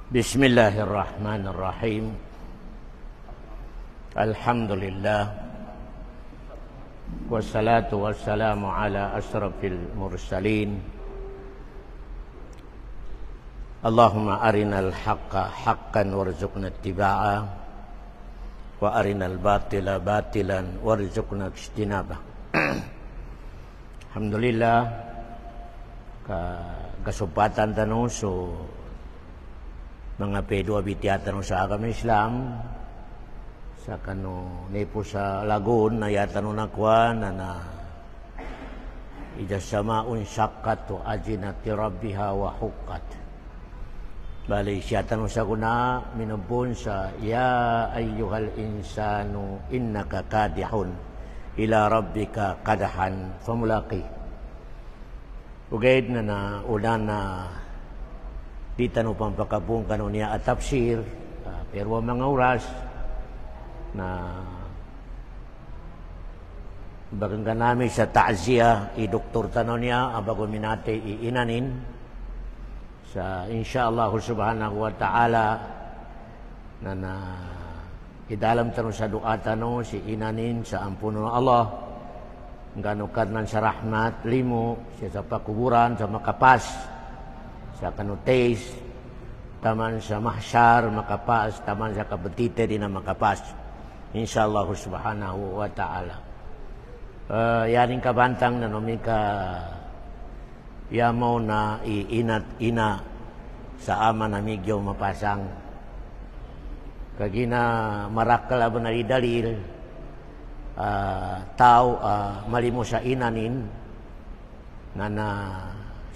Bismillahirrahmanirrahim. Alhamdulillah. Wassalatu wassalamu ala asrafil mursalin. Allahumma arinal haqqa haqqan warzuqna ittiba'ah wa arinal batila batilan warzuqna ijtinabah. Alhamdulillah kesempatan tanu so mga pedua bitiatan sa agama Islam sa kanu nepo sa lagun na yatan nakwan na ija samaun syakkat wa ajinati rabbiha wa hukkat bali siyatan sa kuna minubun sa ya ayyuhal insanu innaka kadihun ila rabbika kadahan famulaqi ugaid na ulan na di tanong pampakabung kanon niya at tafsir pero mga oras na baganggan namin sa ta'ziya i-doktor tanon niya abago minate iinanin sa insyaallah subhanahu wa ta'ala na idalam tanon sa doa tanon si inanin sa ampuno ng Allah ganukan nan sa rahmat limo siya sa pakuburan sa makapas sa kanutais, taman sa mahsyar, makapas, taman sa kabetite din na makapas. Insyaallah subhanahu wa ta'ala. Yaring kabantang na nomika yamaw na iinat ina sa ama na migyo mapasang. Kagina marakal abo na idalil, tao malimo sa inanin, na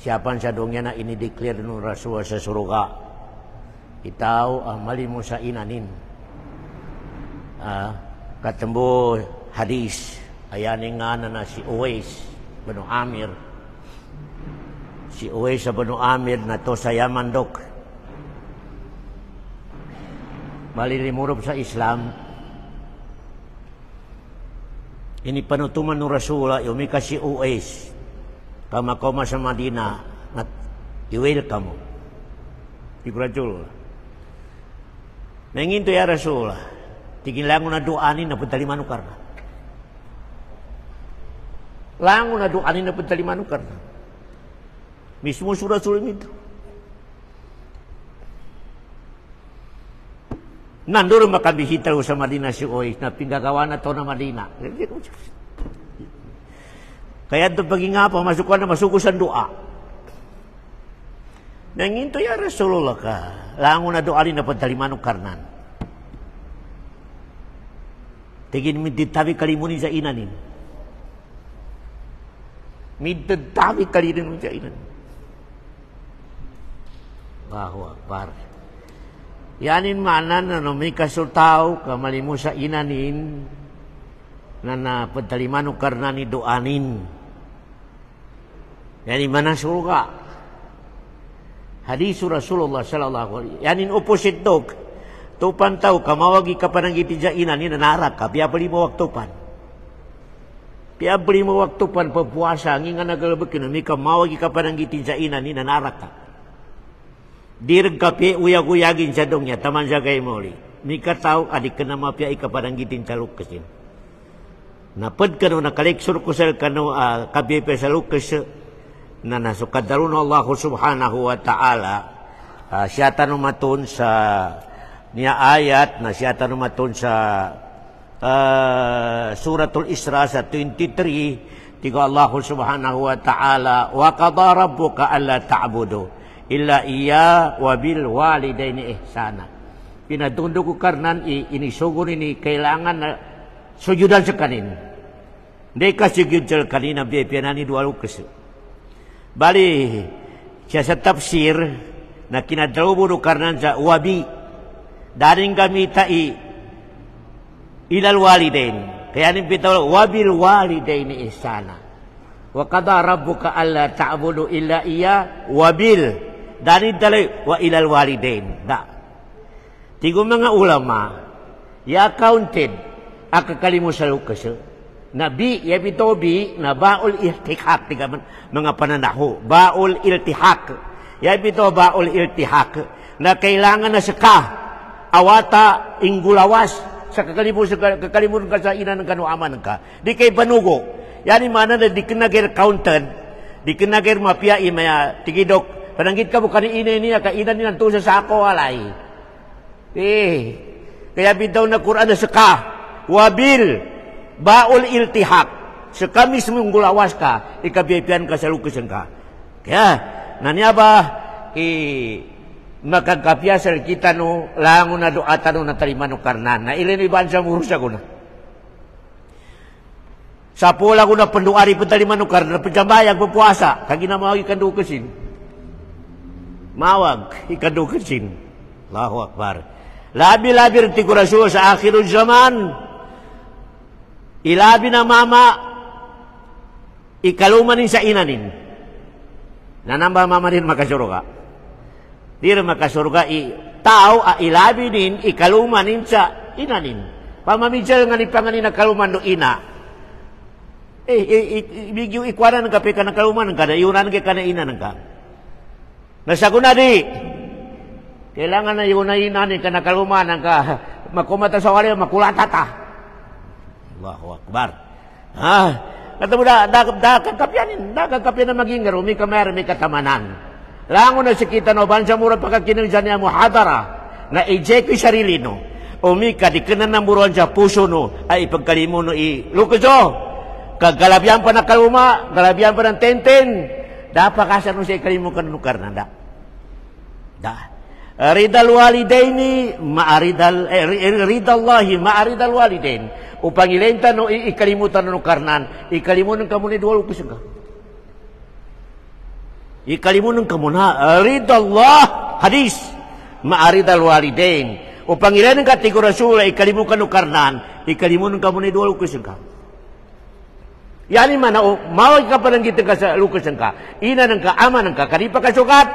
siyapan sa dongya na inideclare ng Rasul sa suruga. Itaw malimo sa inanin. Katembo hadis. Ayaning nga na si Uwais Banu Amir. Si Uwais sa Banu Amir na to sa Yamandok. Malilimurob sa Islam. Ini panutuman ng Rasul. Umika si Uwais. Kamakoma sa Madina at i-welcome mo. Ikurajul. Nanginto ya Rasul. Tigin lang na duanin na pagtalimanukar na. Lang na duanin na pagtalimanukar na. Mismo sa Rasul ito. Nanduro makabihita sa Madina si Uwais na pinggagawa na to na Madina. Kaya ito pag-inga pa, masukuan na masukusan doa. Nanginto ya Rasulullah ka. Lango na doa rin na pagtalimanong karnan. Tigin miditabi kalimunin sa inanin. Miditabi kalimunin sa inanin. Allahu Akbar. Yanin manan na may kasultaw kamalimu sa inanin na pagtalimanong karnan ni doanin. Yani mana surga. Hadis Rasulullah sallallahu alaihi wasallam. Yani opposite dog. Tupan tau kamawagi ka pananggiti jainan ni nanarak ka. Piya beli mo waktupan. Piya beli mo waktupan papuasa. Nginga nagalabakin. Mika mawagi ka pananggiti jainan ni nanarak ka. Dirag ka piya uyag-uyagin sa dongnya. Taman sa kay muli. Mika tau adik ka na mapia ika pananggitin sa lukasin. Napad ka no nakaliksur ko sa kano kabipe sa lukas na nasukad darun Allah subhanahu wa ta'ala siya tanumatun sa niya ayat na siya tanumatun sa suratul Isra sa 23 tiga Allah subhanahu wa ta'ala wa qada rabbuka alla ta'budu illa iya wa bil walidaini ihsana pinatundo ko karnan inisugon ini kailangan na sujudan sa kanin hindi ka sujud sa kanina biyapianani dua lukas bali siya sa tafsir na kinadrawbo do karnan sa wabi daring kami tai ilal walidain kaya nin bitaw wabil walidaini ihsana wa qada rabbuka alla ta'budu illa iya wabil daring dalay wa ilal walidain da tigo mga ulama ya counted akakalimu sa lukas Nabi, yabitobi, na baul iltihak, tiga mga pananaho, baul iltihak. Yabito baul iltihak. na kailangan na saka awata inggulawas sa kakalimun ka sa ina ng kanuaman ka. Di kay banugo. Yani mana na di kenagir counted, di kenagir mapia imaya tigidok. Pananggit ka mo kanina niya, kainan niya to sa sako alay. Kaya bitaw na Quran na saka, wabil, baul iltihak. Saka mismong gulawas ka, ikabiyapian ka sa lukusan ka. Kaya, nanya ba, makagkapyasal kita no, lango na doata no, natalima no karnan. Na ilan iban sa murusa ko na. Sa pula ko na panduari pantalima no karnan, pajambayang pupuasa, kaginamawag ikandukasin. Mawag, ikandukasin. Allahu Akbar. Labi-labi rin tikurasyo sa akhirul zaman. Ilabi na mama, ikalumanin sa inanin. Nanamba mama din makasurga. Di rin makasurga, tao ilabi din, ikalumanin sa inanin. Pamamidya nga ni panganin na kaluman do ina. Ibigyo ikwaran ng kape ka na kaluman ka, na iunan ka na ina ka. Nasaguna di, kailangan na iunayinan ka na kaluman ka, makumata sa wali, makulatata. Allahu Akbar. Kata mo kakapyanin na maging ngaro, may kamera, may katamanan. Lango na sikita no, bansa mura pagkakiniljan niya mo, hadara, na ijek yung sarili no, umika, di ka na namuruan sa puso no, ay ipagkalimo no, lukuso, kagalabihan pa na kaluma, galabihan pa ng tenten, dapat kasar no siya ikalimo ka nukar na, ridal walidaini, ridallahi, ma'aridal walidain, upang ilenta no, ikalimutan no karnan, ikalimutan ka muna duwal ko siya. Ikalimutan ka muna, ridallah, hadis, ma'aridal walidain, upang ilenta ka tigurasula, ikalimutan no karnan, ikalimutan ka muna duwal ko siya. Yani mana, mawag ka pa ng gitin ka sa lukasan ka, ina ng ka, ama ng ka, kanipa ka sukat,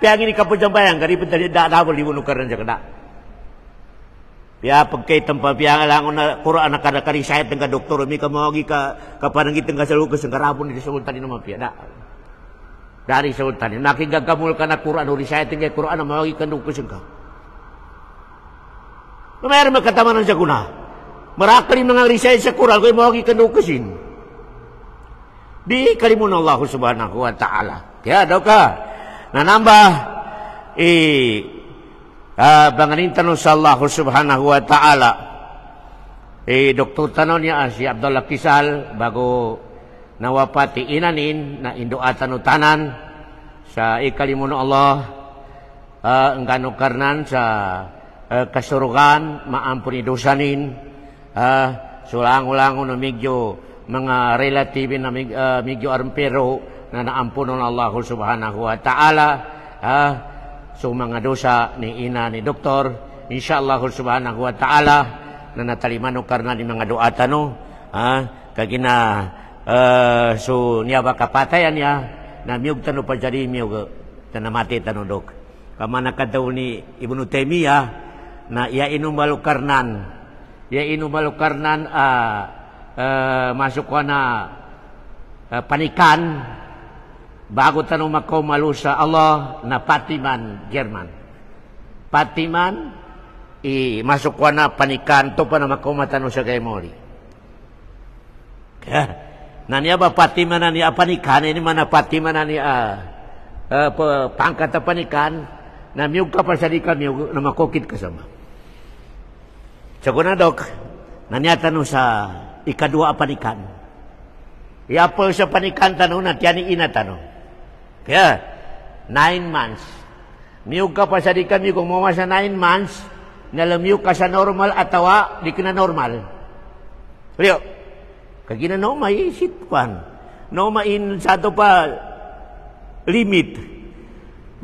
piangin ka po dyan bayang, kanipa dali daadawal, limunan ka rin siya ka. Piya pagkaitan pa, piya nga lang na Quran na kadakarisayat ng ka doktor, may ka mawagi ka, kapanangitin ka sa lukasan, karapon nito sa ultanin naman, piya na. Dari sa ultanin, nakigagkamul ka na Quran, risayat ng Quran na mawagi ka lukasan ka. Mayroon magkatamanan siya kuna. Marakalim na nga risayat sa Quran, kaya mawagi ka lukasin. Di kalimun Allah subhanahu wa ta'ala. Kaya daw ka, nanambah, banganin tanong sa Allah subhanahu wa ta'ala. Doktor tanong niya, si Abdullah Kisal, bago nawapati inanin, na indoatan tanan, sa ikalimun Allah, ang kanukarnan sa kasurugan, maampuni dosanin, sulang-ulangon na medyo, mga relatibe na medyo armpero na naampunon Allah subhanahu wa ta'ala so mga dosa ni ina ni doktor insyaallah subhanahu wa ta'ala na natalimano karna ni mga doatano kagina so niya ba kapatayan niya na miyog tano pa jadi miyog tanamati tano dok kamana kadaw ni Ibnu Taimiyah na ya inumalukarnan masuk ko na panikan bago tanong makomalu sa Allah na Patiman, Jerman. Patiman, masuk ko na panikan to pa na makomatano sa kay Mori. Naniya ba Patiman na niya panikan, ini mana Patiman na niya pangkat na panikan, na miyog ka pa sa di ka miyog na makokit kasama. So ko na dok, naniya tanong sa ikadua panikan. Iapol sa panikan tanong na tiyani ina tanong. Kaya, 9 months. Miyog ka pa sa di kami kung mama sa 9 months, nalamiyog ka sa normal atawa, di ka na normal. Kaya, kagina no, may isitpan. No, main sa ito pa, limit.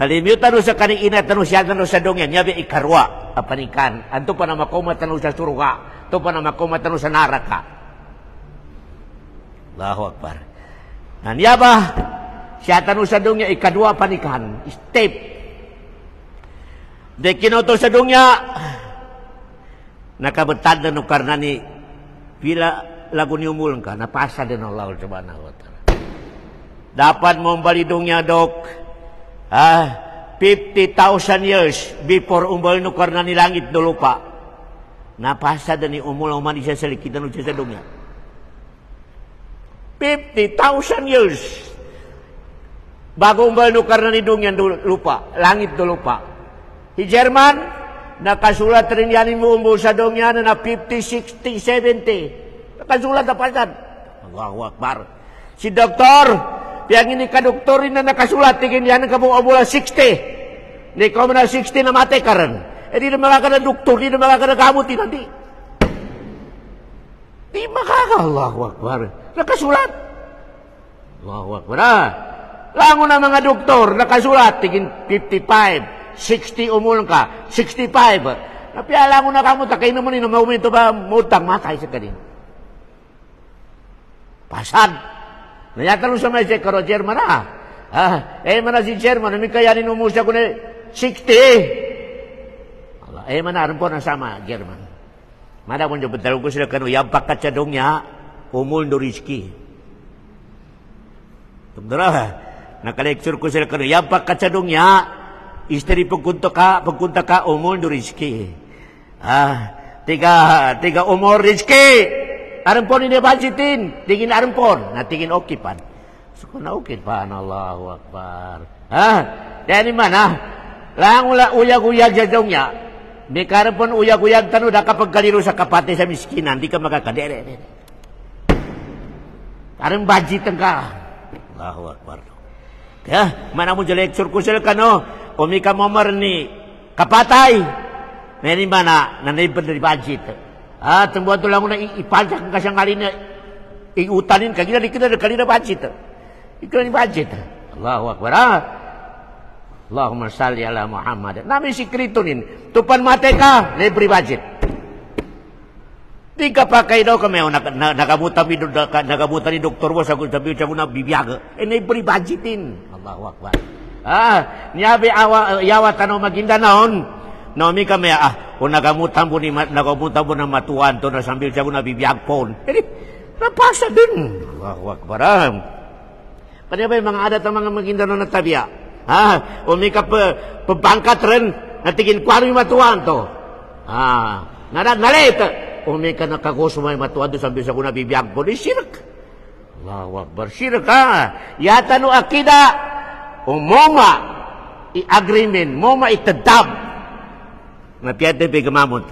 Nalimiyog tanong sa kaning ina, tanong siya tanong sa dongyan, yabi ikarwa, panikan. Anto pa na makoma tanong sa suruga, ito pa na makoma tanong sa naraka. Allahu Akbar. Nanya ba? Siya tanong sa dunya, ikadua panikan. Step. De kinoto sa dunya, nakabetad na nung karna ni pila lagu ni umul ka, napasa din Allah subhanahu wa ta'ala. Dapat mo balidong niya, dok. 50,000 years before umbal nukar na ni langit do lupa. Napasa da ni umul uman isa sa likitan o sa dunya. 50,000 years bago umbal nukar na ni dunya do lupa, langit do lupa. Di Jerman, nakasulat rin yan mo umbal sa dunya na 50, 60, 70. Nakasulat na pasan. Allahu Akbar. Si doktor, yang ini ka doktorin na nakasulat, tingin yan ka mong umula 60. Di ko na 60 na mati ka rin. Di na makaka na doktor, di na makaka na gamutin nanti. Di makaka, Allahu Akbar. Nakasulat. Allahu Akbar. Lango na mga doktor, nakasulat, tingin 55, 60 umul ka, 65. Napiala mo na kamu, takay naman yun, maumento ba, mutang matay sa kanin. Pasad. Nayatanong sa may sekaro, German mana si German, may kayanin umusya ko na 60. Mana po na sama, German. Mana pun betul ko sila kanu, yang pakat cadongnya, umul do rizki. Tundra, nakalektur ko sila kanu, yang pakat cadongnya, istri pagkunta ka, umul do rizki. Tiga umur rizki. Arampon ini bajitin, tingin arampon, na tingin okipan. Suko na okipan, Allahu Akbar. Dari mana? Langula uyag-uyag jadongnya. Di karampon uyag-uyag tanu da kapag kaliro sa kapate sa miskinan, di ka makakadere. Karang bajitan ka. Allahu Akbar. Mana mo lecture ko sila kano, umi ka momar ni kapatay. Dari mana? Nanay ba dari bajit? Tembuat tu lang na ipajak ka siyang halina, iutanin ka, gina di kita na kalina budget. Ikala ni budget. Allahu Akbar. Allahumma salli ala Muhammad. Nami sikrito nin, tupan mate ka, libre budget. Di ka pakai daw kami, nagabutan ni doktor mo, sabi ko na bibiyaga. Libre budgetin. Allahu Akbar. Niyabi yawa tanong maginda naon. Naomi kami nagamutan po ng matuan to na sambil siya ko nabibiyag po. Napasa din. Allahu Akbar. Padahal ba yung mga adat ang mga Maguindanao na tabiya? Umi ka pabangkat rin, natigin kwano yung matuan to. Nalit. Umi ka nakagusto mo yung matuan to sambil siya ko nabibiyag po. Di sirk. Allahu Akbar. Sirk Yata no akida. Moma i-agreement. Moma itadab. Napiate pe gamamot.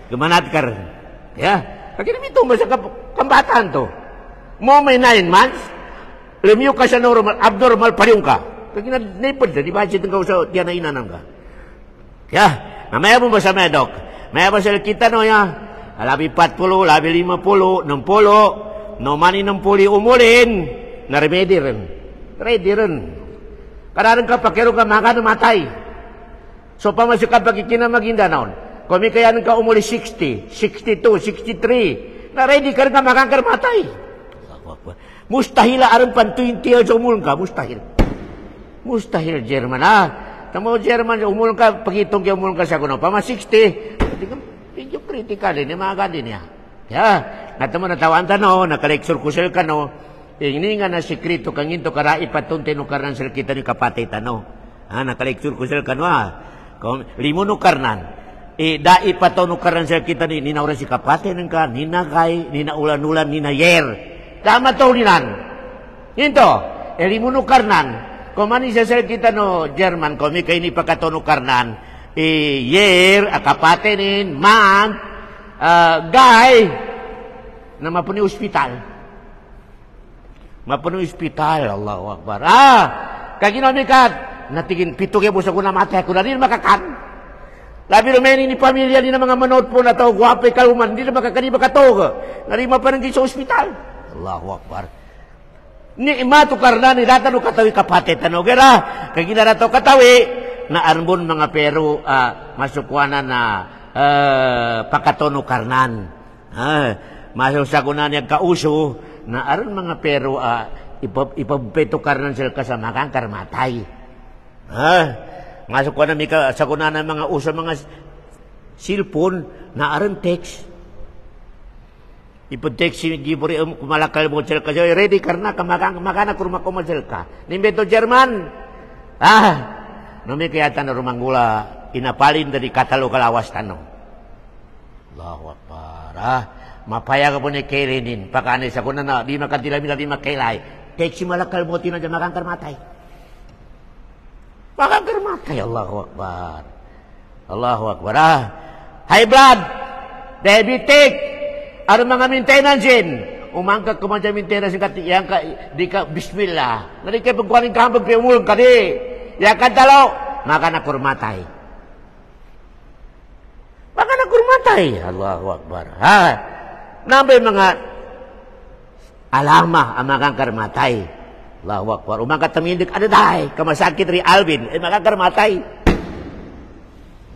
Gamanat kar. Ya. Kaya nito ba sa kambatan to? Mo may 9 months. Lemiyo ka sa normal, abnormal pa rin ka. Kaya napod di ba siya ka sa tiyan na inanam ka? Ya. Namaya mo ba sa medok? Maya ba sa kita no ya? Labi 40, labi 50, 60, no mani 60 umulin. Naremedi rin. Ready rin. Kanaran ka pakero ka maka matay. So pamasok ka pagkikina Maguindanao. Kung may kaya ka umuli 60, 62, 63, na ready ka rin ka makangkarmatay. Mustahil aram pan 20 years umulong ka. Mustahil. Mustahil, German. Tamo German, umulong ka, pagitong ka umulong ka sa kuno. Pama 60, medyo critical din, mga gandin niya. Natamo natawan tano, nakaleksor kusel ka no, ini nga na sikrito kang into kara ipatunte no karan sel kita ni kapatay tano. Nakaleksor kusel ka no limo no karnan. Dai pato no karan sel kita ni ninaura si kapatay nang ka, ninagay, ninaulan-ulan, ninayer. Tama to ninan. Into, limo no karnan. Komani sa sel kita no German, komi kay ni pakato no karnan. Year, kapatay nin, month, guy, na mapuni ospital. Mapuni ospital, Allahu Akbar. Kaginomi kat, natigin pito kaya busa ko na matay ko na rin makakan. Labi rumeni ni pamilya ni na mga manood po na tao, guwapay kaluman, hindi na makakani makatog. Narima pa nang sa ospital. Allahu Akbar. Ni imatu karna ni data no katawi kapate tano gera. Kagina na to katawi na arbon mga pero masukwana na pakatono karnan. Masuk sa kunan niya kauso na aron mga pero ipabpeto karnan sila kasama kang karmatay. Masuk ko na mika sa kunan ng mga uso mga cellphone na aron text. Ipod-text si Gibori kumalakal mo sila kasi ready karna makana kurma ko sila ka. Nimbeto German. Nami kayatan rumang gula inapalin dari kata lo kalawas tanong. Allahu Akbar. Mapaya ka po ni kailinin. Pakane sa kuna na di makatilamila di makailay. Teksi malakal mo tinaja makangkar matay. Makangkar matay. Allahu Akbar. Allahu Akbar. High blood, diabetic, ada mga maintenance din. Umangkat ko man dyan maintenance yang ka di ka bismillah. Nari kay pagkuhanin ka hambag piumulong ka di. Yang kadalo, maka nakurmatay. Maka nakurmatay. Allahu Akbar. Nambay mga alama ang makangkarmatay. Allahu Akbar. Umangkat tamindik, ada dahay, kamasakit ri Alvin, makangkarmatay.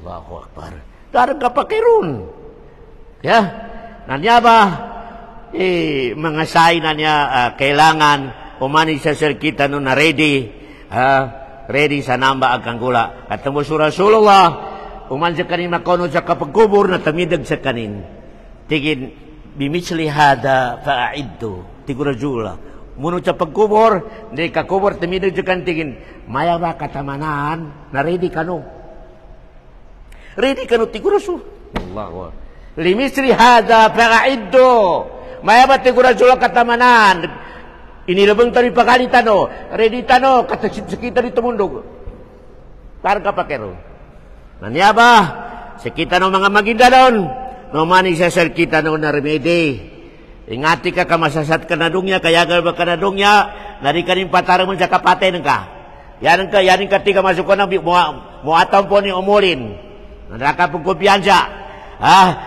Allahu Akbar. Darang kapakirun. Ya. Nanya ba? Mga sign na niya kailangan umani sa kita no na ready. Ready sa namba ang kanggula. At tamo Rasulullah uman sa kanin makono sa kapagkubur na tamidag sa kanin. Tigin bimisli hada fa'iddu. Tigurajula. Munod sa pagkubur, hindi kakubur tamidag sa kanin tigin. Maya ba katamanan na ready ka no? Ready ka no tigurasul. Allahu Akbar. Limisri hada fa'iddu. Maya ba tigurajula katamanan? Inilabang tani pakali tano, ready tano, kataksit kita dito mundog. Parang kapakero. Nanya ba? Sakita no mga maginda doon. No mani sa kita no na remedy. Ingati ka kamasasat ka na dungya, kaya ka ba ka na dungya, nari ka rin patarang mo sa kapatay ng ka. Yanin ka tika masuk ko na muatang po ni umulin. Nanaka pong kumpiyansa.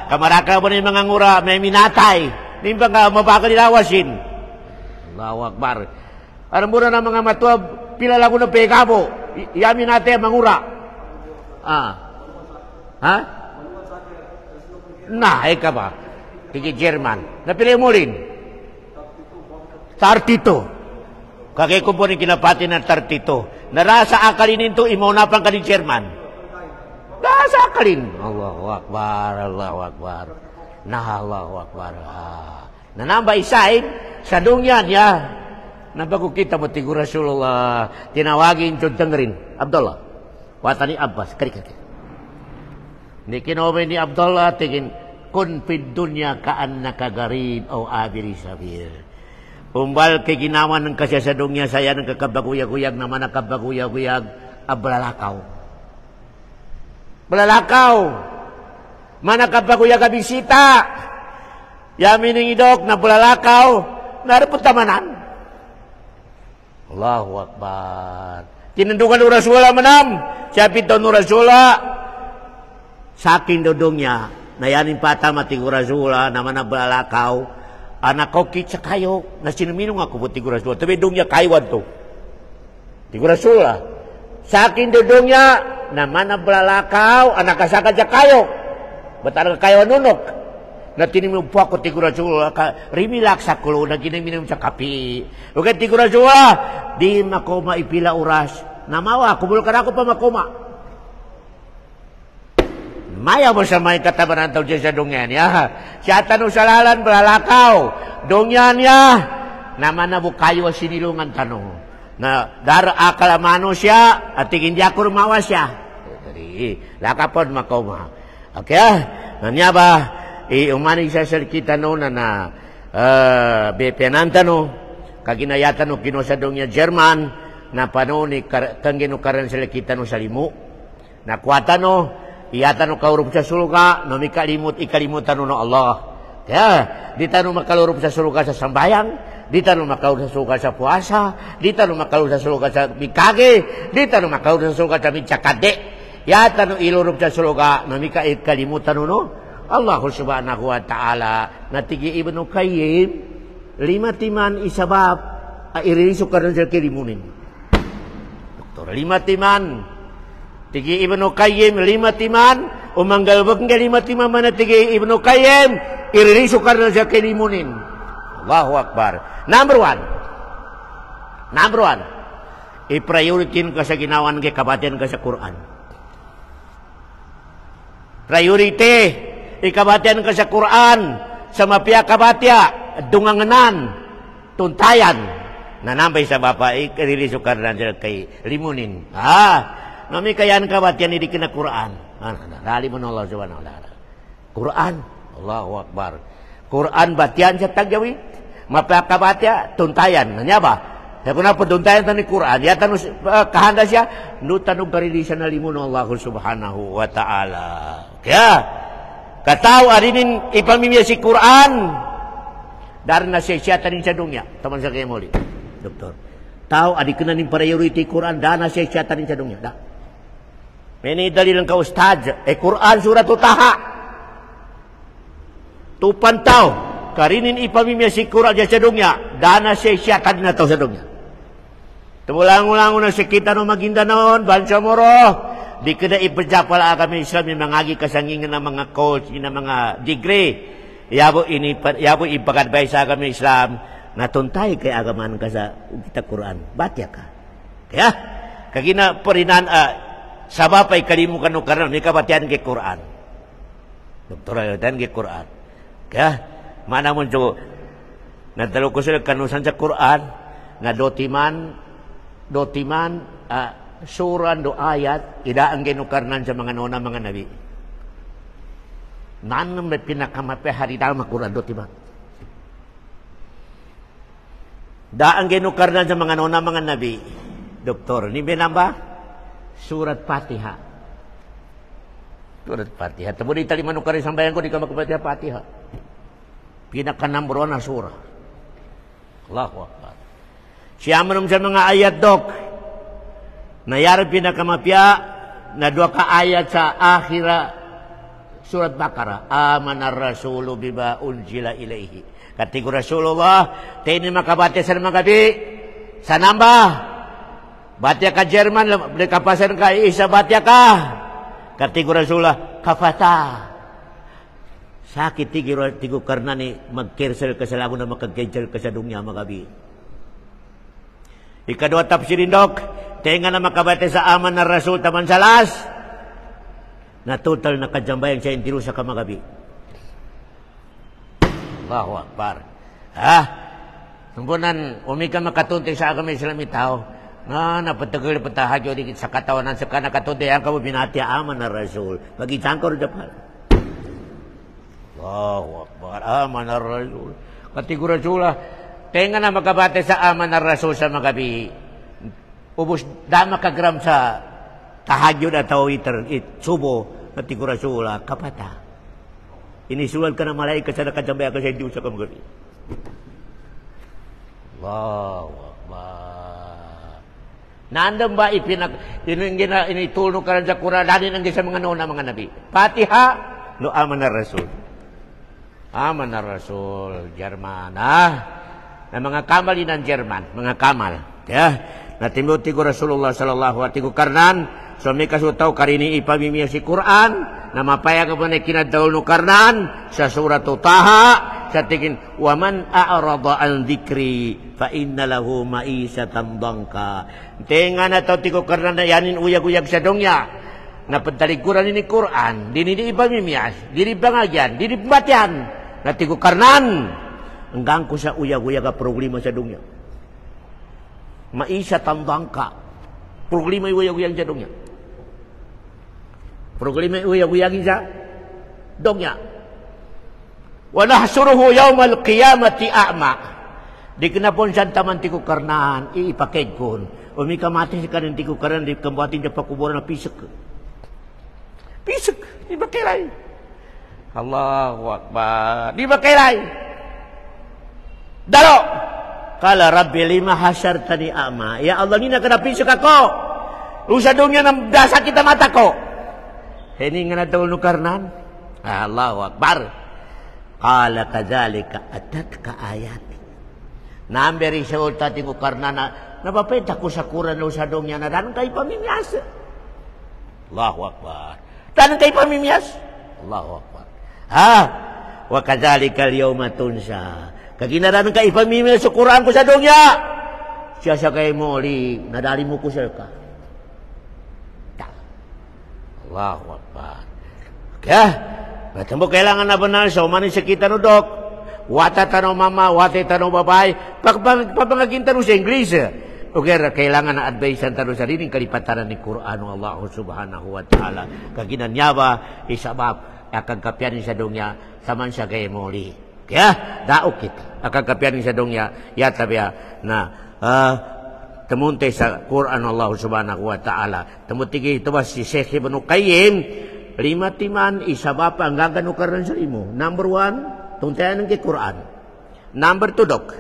Kamaraka mo ni mga ngura, may minatay. Nimba ka mabaka nilawasin. Allahu Akbar. Aram muna ng mga matuwa, pilala ko ng pekabo. Yamin natin mangura. Ika ba? Tigi German. Napili mo rin? 32. Kagay ko po rin kinapati ng 32. Narasa akalinin to, imaunapang ka ni German. Narasa akalin. Allahu Akbar, Allahu Akbar. Allahu Akbar. Nanamba isain, sa dungyan ya. Nabago kita mo tigo Rasulullah. Tinawagin yung dengerin. Abdullah. Watani Abbas. Kari. Hindi kinobay ni Abdullah. Tingin. Kun fid dunya kaan nakagarin o abiri sabir. Umbal kay ginawa ng kasya sa dunya saya ng kakabaguyag-uyag naman nakabaguyag-uyag ablalakaw. Balalakaw. Manakabaguyag abisita. Yamin ng idok na bulalakaw, narapot tamanan. Allahu Akbar. Tinundukan ng Rasulullah manam. Siapit daw ng Rasulullah. Sa akin dodong niya, na yanin patama tigo Rasulullah, naman na bulalakaw, anak ko kitsa kayo, na sinuminong ako po tigo Rasulullah. Tabi dong niya kaiwan to. Tigo Rasulullah. Sa akin dodong niya, naman na bulalakaw, anak kasakad siya kayo. Ba't anak kayo nunok? Na tinimum po ako tigurasul ka rimilak sa kulo na ginaminom sa kapi. Ugat tigurasul di makoma ipila oras. Namawa kumul ka ako pa makoma. Maya mo sa may katabanan tao sa dongyan ya. Siya tanong sa lalan balalakaw. Dongyan ya. Naman na bukayo sinilungan tanong. Na dar akalamano siya at tingin di ako rumawa siya. Jadi lakapon makoma. Okay nanya ba? Umani sa kita no na bepenanta no kaginayatan no kinosadong niya German na pano ni kanggeno karan sila kita no sa limu na kuwata no iyata no kaurup sa suluka no ikalimutan no Allah kaya di tano makalurup sa suluka sa sambayang di tano makalurup sa suluka sa puasa di tano makalurup sa suluka sa mikage di tano makalurup sa suluka sa micakade iyata no ilurup sa suluka no ikalimutan no Allah subhanahu wa ta'ala natigi Ibnu Qayyim 5 timan isabab iririsok ka rin sa kirimunin. Doktor, 5 timan. Tigi Ibnu Qayyim 5 timan. Umanggalbag nga 5 timan man tigi Ibnu Qayyim iririsok ka rin sa kirimunin. Allahu Akbar. Number one. I-priority ka sa ginawan kay kabatian ka sa Quran. Priority. Ikabatian ka sa Quran, sa mapia kabatya, dunganganan, tuntayan. Nanambay sa bapa ikarili sukar na kay limunin. Nami kayan kabatian ini kena Quran. Dali mo Allah subhanahu wa ta'ala. Quran, Allahu Akbar. Quran batian sa tagjawid. Mapakabatya tuntayan. Nanya ba? Ya kenapa tuntayan tani Quran? Ya tanu kahanda siya nu tanu karili siya nalimun Allah subhanahu wa ta'ala. Kaya kataw arinin ipamimya si Quran. Dari nasihat tanin sa dunya. Taman sa kayo muli. Doktor. Tahu adik kena ni priority Quran dan nasihat tanin sa dunya. Dah. Ini dalil ka ustaz. Quran surat Taha. Tupan tahu. Karinin ipamimya si Quran sa dunya. Dan nasihat tanin na tahu sa dunya. Tumulang-ulang na si kita no Maguindanon. Bansa moro. Di kada ipajapal kami Islam yung mangagi kasangingan ng mga coach, ng mga degree. Yabo ipag-advise sa kami Islam natuntay kay agaman ka sa kita Quran. Batya ka. Kaya kagina parinan sabapay kalimukan no karon may kabatian kay Quran. Doktor dan kay Quran. Kaya mana mo jo nadalo ko sila kanusan sa Quran na dotiman suran do ayat idaan ginukarnan sa mga nona mga nabi. Nanam may pinakamape hari dalam Quran do tiba. Daan ginukarnan sa mga nona mga nabi. Doktor, ni binamba surat Fatihah. Surat Fatihah. Tabo di tali manukari sambayan ko di ka magpatiha Fatihah. Pinakanambro na surah. Allahu Akbar. Siya manum sa mga ayat dok. Nayar pinakamapya na dua ka ayat sa akhira surat Baqarah. Amanar rasulu bima unzila ilaihi. Katigo Rasulullah, tini makabati sa mga gabi. Sa nambah. Batya ka Jerman, kapasan ka isa batya ka. Katigo Rasulullah, kafata. Sakit tigo karena ni mag-cancel ka sa lago na makag-cancel ka sa dunya mga gabi. Ikadua tafsirin dok. Tenga na makabati sa aman na Rasul taman salas. Na total na kajambayan siya intiro sa kamagabi. Allahu Akbar. Sumpunan, umika makatunti sa agama Islami tao. Napatagal patahadyo di sa katawanan sa kanakatunti. Ang kamo binati aman na Rasul. Magitangkor dapat. Allahu Akbar. Aman na Rasul. Katigo Rasulah. Tenga na makabati sa aman na Rasul sa magabi. Ubus da makagram sa tahajud atau subuh ketika Rasulullah kapata. Ini surat kana malaikat sa nakajambay ka sa Diyos sa kamagabi. Allahu Akbar. Nandang ba ini tulong ka sa Quran dalin ang sa mga nona mga nabi. Fatihah no aman na Rasul. Aman na Rasul Jerman. Na mga kamal ng Jerman, mga kamal. Ya. Natimoti ko Rasulullah sallallahu alaihi wasallam karnan so may kasutaw karini ipamimya si Quran na mapaya ka pa na kinadaul no karnan sa surat Taha sa tingin waman a'rada an dhikri fa inna lahu ma'isatan dhanka. Tenga na taw tiko karnan na yanin uyag-uyag sa dongya na padaliguran ni Quran dinidi ipamimya diri bangagyan diri batyan na tiko karnan hanggang ko sa uyag-uyag ka problema sa dongya. Maisha tambangka. Problema uyag-uyag sa dongya. Problema uyag-uyag sa dongya. Wa nahsuruhu yawmal qiyamati a'ma. Di kenapon siya taman tiku karnahan iipaked kon. Umika mati si kanin tiku karnahan di kambuhatin sa pakuburan na pisek. Pisek. Di ba kilay? Allahu Akbar. Di ba kilay? Dalo! Kala Rabbi lima hasyartani a'ma. Ya Allah, ini napisok ako. Usa dunya ng dasa kita mata ko. Hini nga natulog karnan. Allahu Akbar. Kala kadzalika atatka ayat. Namberi sa ultati ko karnan na napapenta ko sa kuran usa dunya na dan kay pamimyas. Allahu Akbar. Dan kay pamimyas. Allahu Akbar. Wa kadzalika al-yawma tunsa. Kaginaran ka ipamimil sa Quran ko sa dunya. Siya sa kay moli, nadali mo ko siya ka. Allahu Akbar. Kaya, ba't mo kailangan na banal sa umanin sa kita no dok? wata tanong mama, wata tanong babae, papangagin tanong sa English. Okay, kailangan na advisean tanong sa rining kalipatanan ni Quran Allah subhanahu wa ta'ala. Kaginan niya ba, isabab, akagkapyanin sa dongya, saman siya kay muli. Kaya, daokit. Akagkapyanin sa dongya, yatabya na, temunte sa Quran Allah subhanahu wa ta'ala. Temutigi ito ba si Syekh Ibn Qayyim, 5 timan, isabab, ang gaganukar ng sarimo. Number 1, tuntayan ng Quran. Number 2, dok.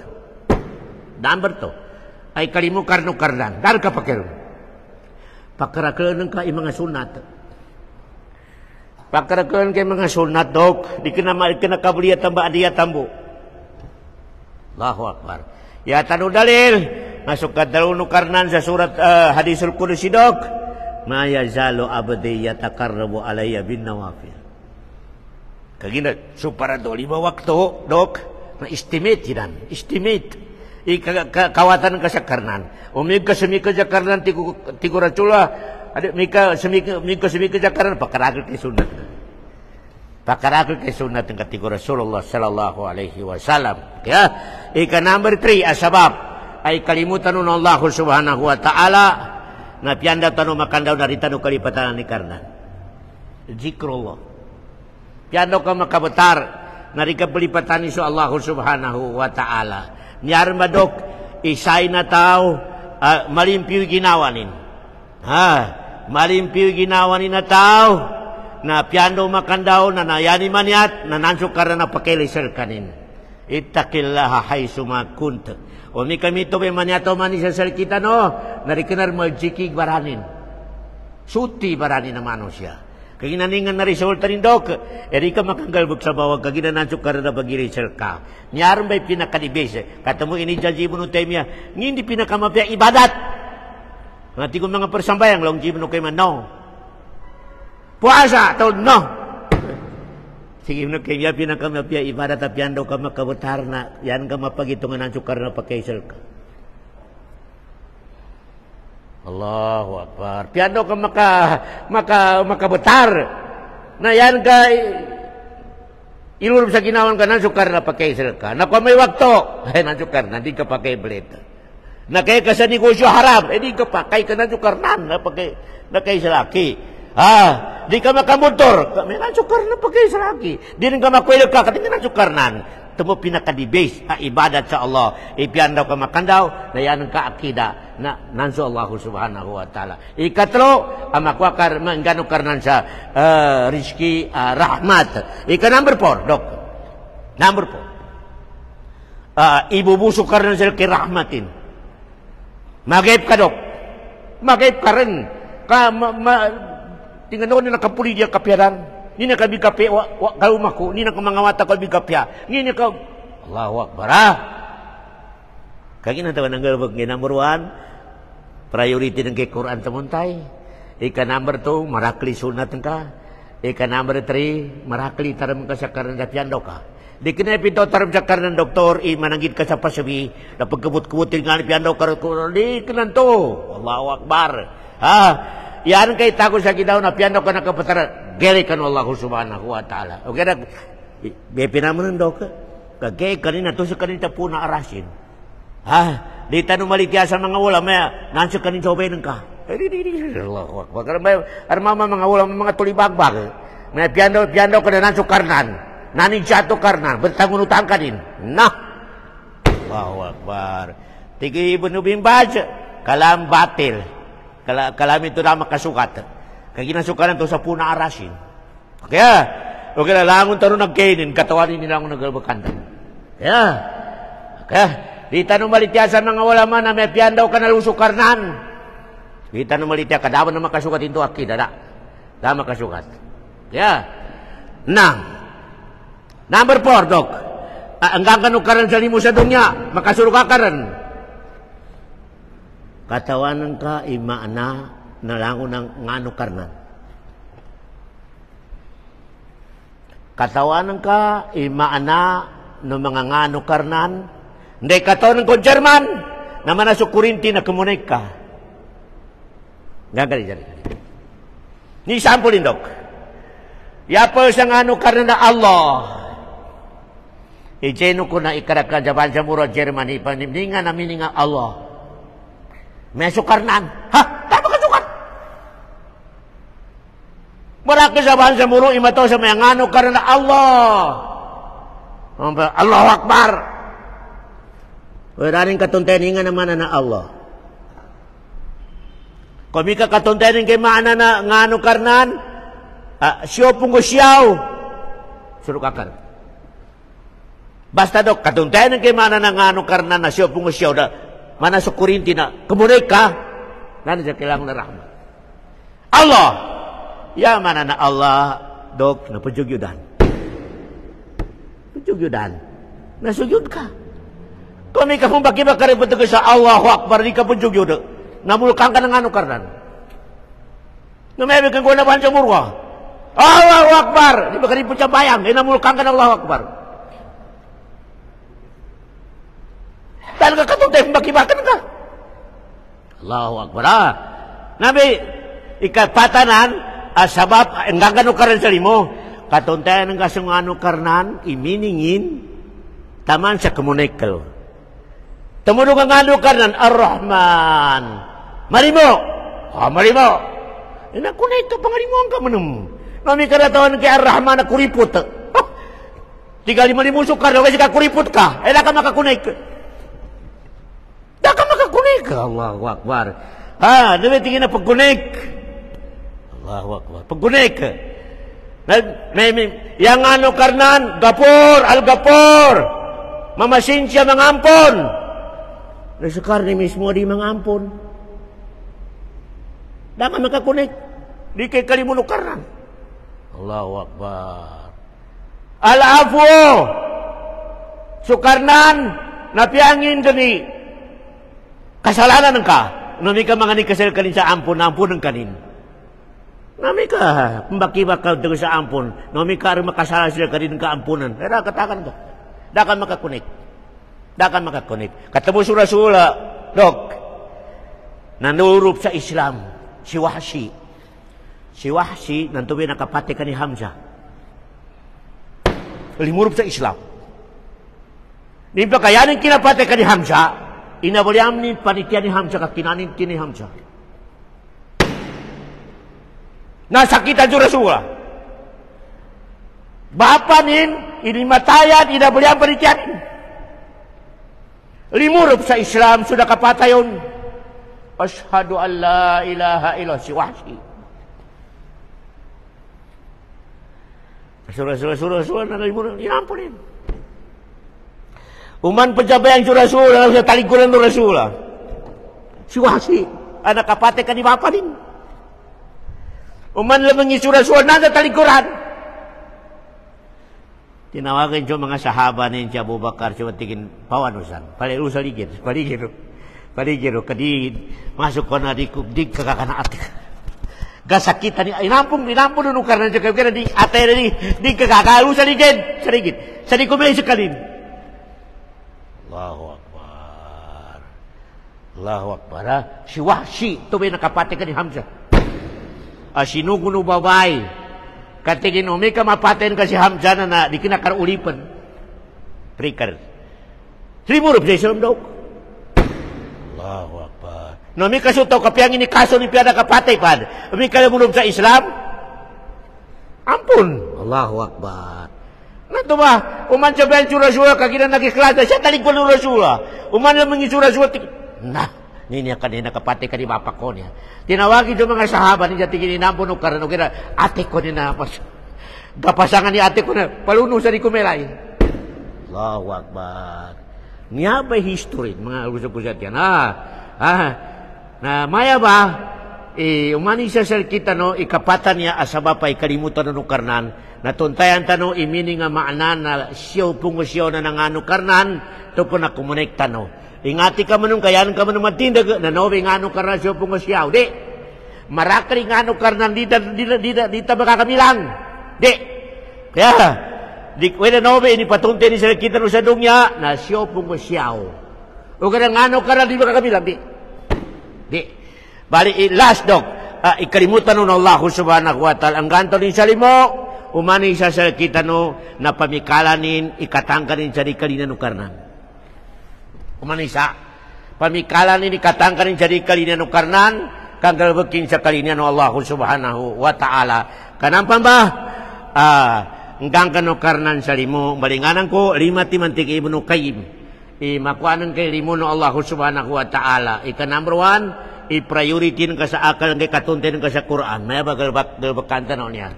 Number 2. Ay kalimukar-nukarnan. Dar ka pakil. Pakarakulan ka mga sunat. Pakarakulan ka mga sunat, dok. Di kinakabuliya tamba adiya tambo. Allahu Akbar. Ya tanu dalil. Masuk ka dalunukarnan sa surat Hadisul Qudsi, dok. Ma yazalu abdi yatakarrabu alayya bin nawafil. Kagina suparado 5 waktu, dok. Na estimate yan. Estimate. Kawatan kasakarnan. Mika semika jakarnan tiguracula. Ada mika semika jakarnan pakarakil kay sunat. Pakarakil kay sunat ng katigo Rasulullah sallallahu alaihi wasallam. Ya, number 3 asbab ay kalimutan ng Allah subhanahu wa ta'ala na pianda tanu makandaw narita no kalipatan ni karnan. Zikrullah. Pianda ka makabetar narika pelipatan ni Allah subhanahu wa ta'ala. Niyar madok, isay na tao, malimpiw ginawanin. Malimpiw ginawanin na tao, na piando makandaw, na nayani maniat, na nansukar na pakilisal kanin. Ittaqillaha haysu ma kunta. O mi kami to be maniato manisasal kita no, narikinar majiki baranin. Suti baranin na manusia. Kaginaningan na resulta rin, dok. Eri ka makanggalbog sa bawag, kaginansukar na pagirisal ka. Nyaron ba'y pinakadibes? Katamu ini janji Ibnu Taimiyah, hindi pinakamapya ibadat. Ngati ko mga persambayang, long Ibnu Taimiyah, no. Puasa, tol, no. Sige, Ibnu Taimiyah, pinakamapya ibadat, at yan daw ka makabutar na, yan ka mapagitungan ang sukar na pagkaisal ka. Allahu Akbar. Piano ka makabutar na yan ka ilulub sa ginawan ka ng sukar na pagkaisal ka. Na kung may wakto, ay ng sukar na, di ka pagkaiblita. Na kaya ka sa negosyo haram, di ka pa, kaya ka ng sukar na pagkaisalaki. Di ka makamotor, may ng sukar na pagkaisalaki. Di rin ka makwelog ka, kating ng sukar na. Temo pinakadibase ibadat sa Allah. Ipiandaw ka makandaw, na yan ang kaakida na nanso Allah subhanahu wa ta'ala. Ikatlo, amakwakar, mangganukarnan sa rizki rahmat. Number 4, dok. Number 4. Ibubusok ka rin sa rahmatin. Magaib ka, dok. Magaib ka rin. Tingnan ko nila kapuli diya kapyaran. Nina ka bigapya, kaumako. Nina ka mga mata ka bigapya. Nina ka, Allahu Akbar. Kagina tawa ng galbag ng number 1, priority ng kay Quran tamuntay. Number 2, marakli sunat ka. Number 3, marakli taram ka sa karan dapyando ka. Di kinapito taram sa karan ng doktor, mananggit ka sa pasabi, na pagkabut-kabutin nga ni piyando ka, di kinanto. Allahu Akbar. Yan kay tago sa gidaw na piyando ka nakapatara. Geri kan Allah subhanahu wa ta'ala. Okay na, pinamunan daw ka. Kagay kanina, to sa kanina po na arasin. Di tanong maligya sa mga ulam, nansa kanina sa ubayin ka. Allahu Akbar. Armama mga ulam, mga tulibagbag. May piano ka na nansa karnan. Nanin siya to karnan. Bertangunutang ka din. Allahu Akbar. Tigi ibunubing badge. Kalam batil. Kalam ito na makasukat. Kaya ginasukaran to sa puna arasin. Kaya, okay langon tanong nagkainin, katawanin nila akong naglalbakandan. Kaya, di tanong malitya sa mga wala man na may piyan daw ka nalusukarnan. Di tanong malitya ka, dapat na makasukat ito akida, da makasukat. Kaya, number 4, dok. Hanggang kanukaran sa limo sa dunya, makasurukakaran. Katawanan ka, imaana, nalango ng ngano karnan. Katawanan ka, imaana ng mga ngano karnan. Hindi katawanan ko, German, na manasukurinti na kumunik ka. Gagali. Ni sampulin, dok. Yapal sa ngano karnan na Allah. Ijenu kuna ikarakan jaban jamuro Jermani panimningan na mininga Allah. May sukarnan. Ha? Tama ka sukar? Maraki jaban jamuro imato sa may ngano karena Allah. Allahu Akbar. Wala rin katunteningan naman na Allah. Kung ika katuntenin kay maana na ngano karnan, siyo pungo siyaw. Suruh kakar. Basta dok, katuntayan kay mana na ngano karna na siya pong siya da mana sa Korinti na kumunay ka nana siya kailangan na rahmat. Allah! Ya mana na Allah dok, napajugyudan. Pajugyudan. Nasugyud ka. Kung may kapong baki-bakari po sa Allahu Akbar, di ka pajugyud. Namulkang ka ng ngano karnan. Namibig kang gunabahan sa murwa. Allahu Akbar! Di ba kanipon siya bayang? Namulkang ka ng Allahu Akbar. Dahil ka katuntay, bakibakan ka. Allahu Akbar. Nabi, ikapatanan, sabab, ang gagano ka rin sa limo. Katuntay ng kasungano karnan, iminingin, taman sa komunikal. Tumulong ang ano karnan, Ar-Rahman. Marimo. Marimo. Inakunay ito, pangalimo ang kamanum. Nami ka natawan kay Ar-Rahman na kuripot. Tiga lima musuk ka, kasi ka kuripot ka. Ela ka makakunay ka. Daka makakunik. Allahu Akbar. Dami tingin na pagkunik. Allahu Akbar. Pagkunik. Yang ano karnan, Gapur, Al-Gapur. Mamasinsya mangampon. Nasakar ni mismo di mangampon. Daka makakunik. Di kay kalimuno karnan. Allahu Akbar. Al-Afu. Sukarnan, napiangin dani. Kasalanan ka. Nami ka mga nikasal kanin sa ampon ng kanin. Nami ka, mbaki-bakaw dago sa ampon. Nami ka rin makasala sila kanin ka ampunan. Pero katakan ka. Dakan makakunik. Dakan makakunik. Katamo sura-sura, dok, nanurup sa Islam, si Wahshi. Si Wahshi, nantuwi nakapati ka ni Hamzah. Limurup sa Islam. Di ba kayanin kinapati ka ni Hamzah? Inabuliam ni panitia ni Hamzah kakinanin ni Hamzah. Nasakitan sa Rasulullah. Bapanin, inimatayan, inabuliam panitia ni. Limurup sa Islam, sudah kapatayon. Ashhadu an la ilaha illallah, si Wahshi. Rasul-rasul na limurup, inampunin. Uman pejabat yang surah-surah, sa talikuran ng Rasulullah. Si Wahshi, anak kapate ka ni Bapa din. Uman lamang yung surah-surah na sa talikuran. Tinawagan siya mga sahaba na yung Abu Bakar, siya tingin, pawanusan, paliru sa ligid, paligiro, kadid, masuk ko na di kakakanaat. Gasakitan ni, inampun nung karena siya, kaya di atay na di kakakalu sa ligid, sa di kumay sa kalin. Allahu Akbar. Allahu Akbar. Si Wahshi, ito may nakapati ka ni Hamzah. Sinuguno babay. Katigin may ka mapatin ka si Hamzah na di kinakarulipan. Trikar. Srimurub sa Islam daw. Allahu Akbar. May kasutaw kapiang ini kaso ni Piyada kapatay pa. May kalamurub sa Islam. Ampun. Allahu Akbar. Nato ba? Uman sa bayan surah-surah kagina nagiklasa. Siya talig ko ng Rasulullah. Uman lang mga surah-surah. Niya kanina kapatid ka ni Bapa ko niya. Tinawagin yung mga sahaba niya. Tingin inampon o karano. Ate ko niya na. Gapasangan ni ate ko na. Paluno sa ni kumelay. Allahu Akbar. Niya ba history? Mga usap-usap yan. Na maya ba? Umani siya sa kita no. Ikapatan niya asaba pa ikalimutan no karnan. Natuntayan tanong imini nga maana na siyaw pungo siyaw na nangano karnan, ito po na kumonekta no. Ingati ka manong kayanan ka manong matindag, na nobe ngano karnan siyaw pungo siyaw. Di, marakari ngano karnan, di ta makakamilang. Di, kaya, di kwena nobe, ini patunte ni sa kita no sa dungya, na siyaw pungo siyaw. O ka na ngano karnan, di makakamilang. Di. Bali, last dog, ikalimutan nun Allah subhanahu wa ta'ala. Ang ganto din sa limo, umani sa kita no na pamikalanin ikatangkanin jadi kalina nukarnan. Umani sa pamikalanin ikatangkanin jadi kalina nukarnan kanggal bekin sa kalina no Allah subhanahu wa ta'ala. Kanampan ba? Enggang kanukarnan sa limo balinganan ko 5 timantik Ibnu Qayyim. Makuanan kay limo no Allah subhanahu wa ta'ala. Number 1, i-priority ka sa akal ng katuntin ka sa Quran. May bagalbakanta na niya.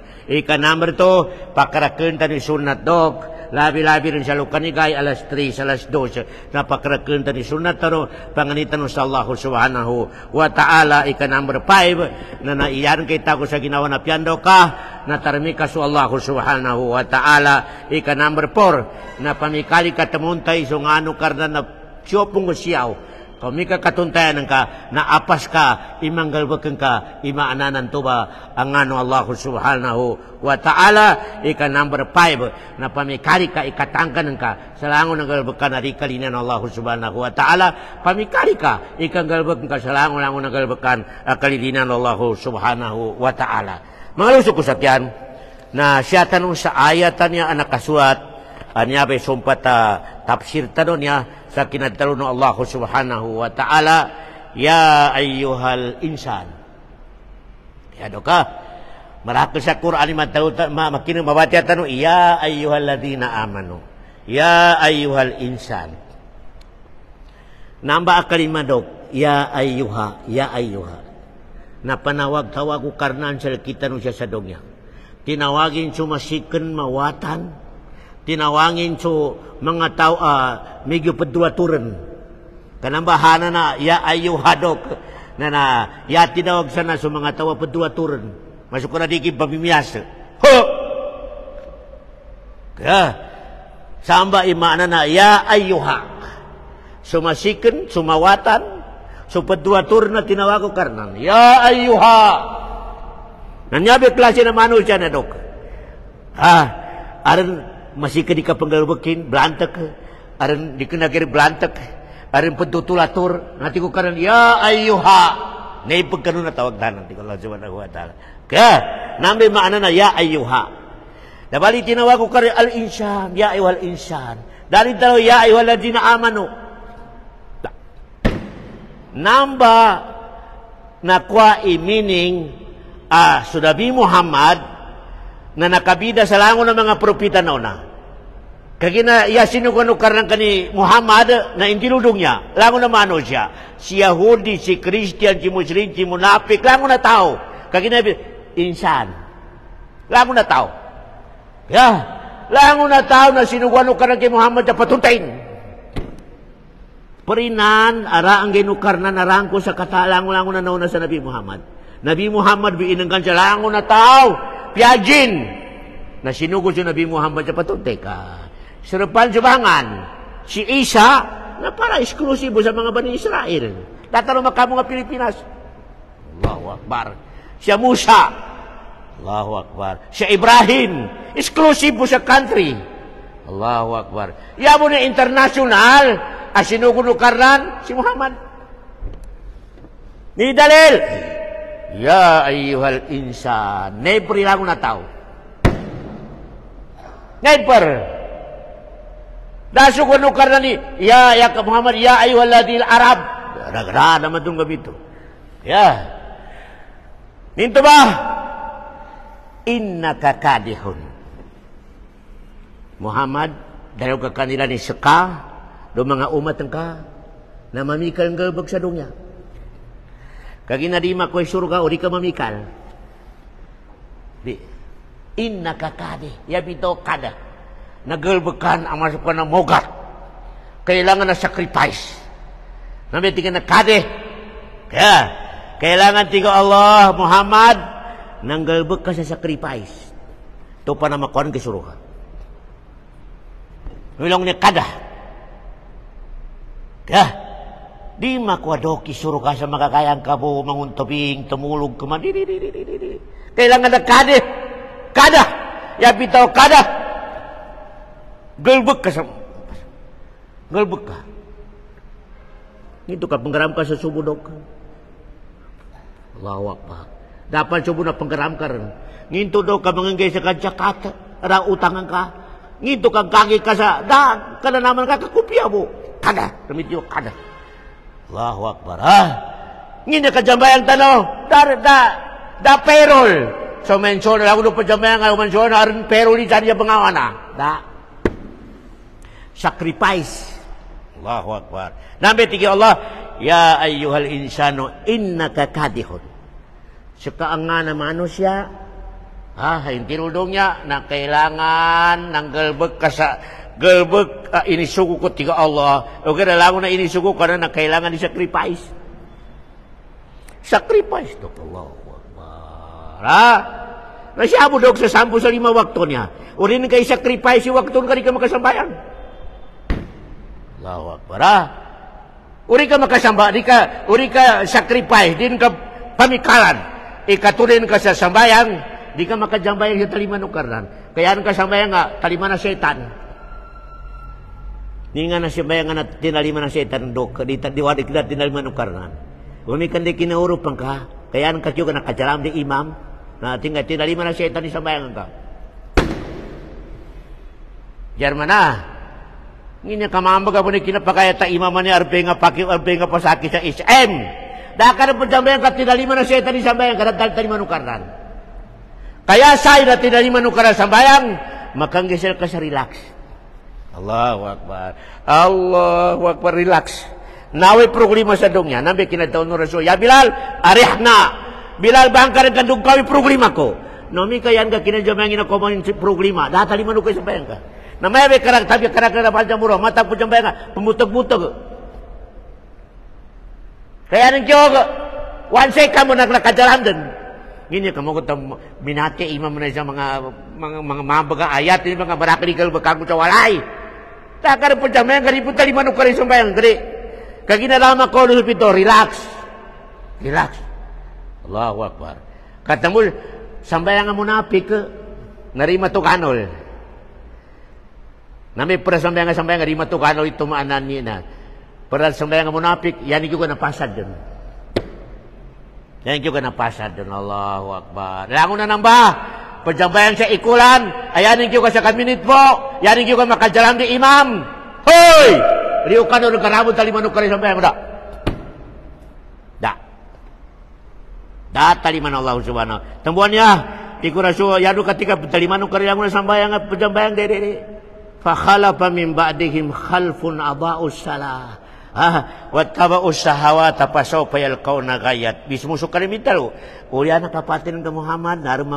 Number 2, pakarakan ta ni sunat dog. Labi-labi rin sa lukanigay, alas 3, alas 2. Napakarakan ta ni sunat taro. Panganitan no sa Allah subhanahu wa ta'ala. Number 5, na naiyan kay tako sa ginawa na piyando ka. Natarmi ka sa Allah subhanahu wa ta'ala. Number 4, na pamikali ka tamuntay so nga ano karna na siyopong siyaw. Kami ka katuntayan ka, na apas ka, imanggalbakan ka, imaananan to ba ang ano Allah subhanahu wa ta'ala. Number 5, na pamikali ka, ikatangkan ka, salangon ng galbakan na rikalinan Allah subhanahu wa ta'ala. Pamikali ka, ikanggalbakan ka, salangon ng galbakan, kalilinan Allah subhanahu wa ta'ala. Mga lusok ko sakyan, na siya tanong sa ayatan niya ang nakasuat, niya bay sumpat tafsir tanong niya, sa kinadtalo ng Allah subhanahu wa ta'ala, ya ayyuhal insan. Kaya ka, marakil sa Quran, makinig mabati at tanong, ya ayyuhal ladina amanu. Ya ayyuhal insan. Namba akalimadok, ya ayyuha, ya ayyuha. Napanawag-tawag ko karnan sa kita nung siya sa dogya. Tinawagin sumasikan mawatan. Tinawangin so mga tao medyo padulaturan. Kanang bahana na ya ayyuhadok na ya tinawag sana so mga tao padulaturan. Masuk ko na di pamimiyas. Ho! Kaya samba imana na ya ayyuha. Sumasikan, sumawatan, so padulaturan na tinawag ko karnan. Ya ayyuha. Nanyabi klase na manusia na dok. Aran masih ke di kapanggalbakin belantak aran di kenagir belantak aran pedutulatur nanti ko karan ya ayyuha nay pagkano na tawag danan ti Allah subhanahu wa ta'ala ka nambe maana na ya ayyuha dabali tinawag ko karan al insan ya ayyuhal insan dari talo ya ayyuhal ladina amanu namba nakwa meaning Sudabi Muhammad na nakabida sa lango ng mga propita na una. Kagina yasin ko karang kani Muhammad na intiludong niya. Lango na mano siya. Si Yahudi, si Christian, si Muslim, si Munafik, lango na tao. Kagina insan. Lango na tao. Lango na tao na sinuguan karang kay Muhammad na patuntayin. Perinan ara ang ginukar na narangko sa katalango-lango na nauna sa Nabi Muhammad. Nabi Muhammad biinangkan sa lango na tao. Piyajin na sinugod si Nabi Muhammad sa patuntay ka. Sarapan subangan si Isa na para eksklusibo sa mga Bani Israel. Tatalo makamo nga Pilipinas. Allahu Akbar. Siya Musa. Allahu Akbar. Siya Ibrahim. Eksklusibo sa country. Allahu Akbar. Yamo na international sinugod no karnan si Muhammad. Ni dalil. Ya ayyuhal insan. Never lang na tao. Never. Daso ko nung karna ni ya Muhammad ya ayyuhal ladil Arab. Ragra naman itong gabito. Ya. Minto ba? Innaka kadihun. Muhammad, dahil ka kanila ni Saka, do mga umat ka, na mamikal ng galbag sa dunya. Kagina di makoy surga o di ka mamikal. Di. Innaka kadi. Yabito kada. Nagalbakan ang masukan ng mogat. Kailangan na sacrifice. Namitingin na kadi. Kaya, kailangan tiga Allah, Muhammad, nanggalbag ka sa sacrifice. Ito pa na makuhan kay suruha. Nulong niya kada. Kaya, di makwadoki suruh ka sa makakayang kabo manguntubing tumulog ka man. Kailangan na kada ya bitaw kada galbag ka sa galbag ka ito ka panggaram ka sa subudok. Allahu Akbar. Dapat coba na penggeram karon. Nginto daw ka manganggay sa Jakarta, ada utangan ka. Nginto ka kagi ka sa da kana naman ka kakupya mo. Kada, ramidyo kada. Allahu Akbar. Nginto ka jambayang tanaw, da payroll. So mention na ako do pa jambayang nga mention na aron payroll di diya bangawana. Da. Sacrifice. Allahu Akbar. Nabi tigi Allah, ya ayyuhal insanu innaka kadihun. Saka ang nga na manusia, yung tinudong niya na kailangan ng galbag ka sa galbag inisugo ko tiga Allah. O kaya lang na inisugo ka na kailangan ni sacrifice. Sacrifice to Allah. Nasyabo dog sa 10 sa 5 wakto niya. O rin kay sacrifice yung wakto ka rin ka makasambayan. Allahu Akbar. Uri ka makasamba, uri ka sacrifice, din ka pamikalan. Ikatunin ka sa sambayang, di ka makajambayang sa taliman ukaran. Kaya ka sambayang nga, taliman na setan. Di nga na sambayang nga na tinaliman na setan, diwadik na tinaliman ukaran. Umikan di kinaurupan ka, kaya ka tiyo ka nakajalam di imam, na tinaliman na setan di sambayang ka. Jerman na. Ngayon kamambaga po ni kinapakaya ta imaman ni arbe nga pasaki sa SM. Dahil po jambayan ka tinaliman na setan di sambayang ka dahil taliman ukaran. Kaya sa'yo na tinaliman ukaran sambayang, makanggisel ka sa relax. Allahu Akbar. Allahu Akbar, relax. Naway problema sa dong niya. Nabi kinataon no Rasul. Ya Bilal, arihna. Bilal, bang ka rin kandong kawin problema ko. Nomi kayan ka kinadyamayang inakomanin si problema. Dahil taliman ukaran sambayang ka. Namaya karak tabi karak na napal jamuro. Matag po jambayang ka. Pumutog-mutog. Kaya nang Diyog, wansay ka mo naglakajalan din. Ngayon ka mo kung binati imam na sa mga baga ayat, mga barakaligal bagkago sa walay. Takar po dyan, may karipon taliman o karisong bayang kari. Kaginalama ko, lusupito, relax. Relax. Allahu Akbar. Katamul, sambayang nga munapik, narima to kanol. Nami para sambayang nga narima to kanol, ito maanan niya na. Para sambayang nga munapik, yan yung napasad dun. Yan yung napasad dun. Allahu Akbar. Langon na nang ba? Pagsambayan sa ikulan, ayanin yung sa kaminit po, yanin yung makajalam di imam. Hoy! Riyo ka no, nagkarabon taliman ka rin sambayang da. Da taliman Allah subhanahu. Tambuhan niya, ikuraso, yano katika taliman ka rin ang sambayang at pagsambayang dede. Fakhalafa min ba'dihim khalfun aba'us salah. Wattaba'us sahawata pasawfa yalqawna ghayat. Bismo so kalimitalo. Uya nakapatin ka Muhammad, narum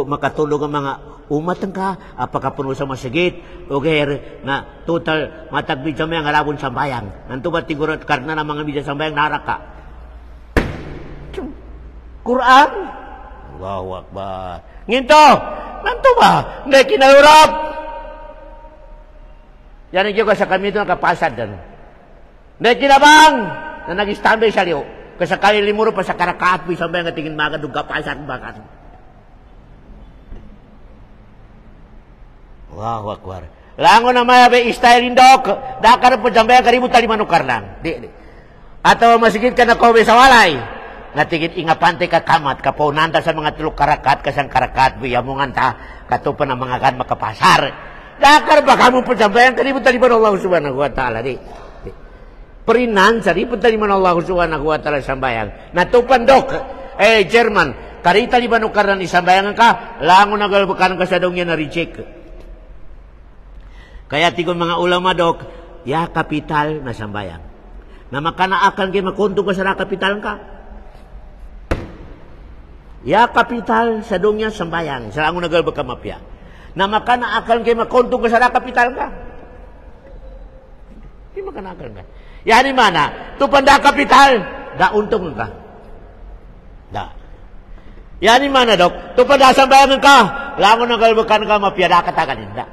makatulog ang mga umat ka, apaka puno sa masjid, okay, na total matagbid sa mga alabon sambayang. Nanto ba tigurat karna ng mga bidya sambayang naraka? Quran. Allahu Akbar. Nginto, nanto ba? Ngay kinalurap. Yan ang ka sa kami ito nakapasad dan. Ngay kinabang na nag-standby sa liyo. Kasakali limuro pa sa karakaat po sambayang nga tingin mga duga pasad bakat. Allahu Akbar. Lango na maya be style indok. Dakar po sambayang karibu taliman ukarnan. Di. Atau masigit ka na kowe sa walay. Natigit ingapante ka kamat, kapaunanda sa mga tulok karakat, kasang karakat, buyamungan ta, katupan ng mga kan makapasar. Dakar ba kamu pencampaian karibu taliban Allah subhanahu wa ta'ala di. Perinan saripun taliban Allah subhanahu wa ta'ala sambayang. Natupan dok, Jerman, kari taliban ukaran isambayang ka, lango nagalbukan ka sa dongnya na reject. Kaya tigon mga ulama dok, ya kapital na sambayang. Na makana akan kayo makunto ka sa kapital ka. Ya kapital sa dongnya sambayang, sa lango nagalbuk ka mapya. Na makana akan kayo makunto ka sa kapital ka. Di makana akan ka. Yan ni mana? Tupanda kapital, da untong ka. Da. Yan ni mana dok? Tupanda sambayang ka, lango nagalbukan ka mapya, da kataganin da.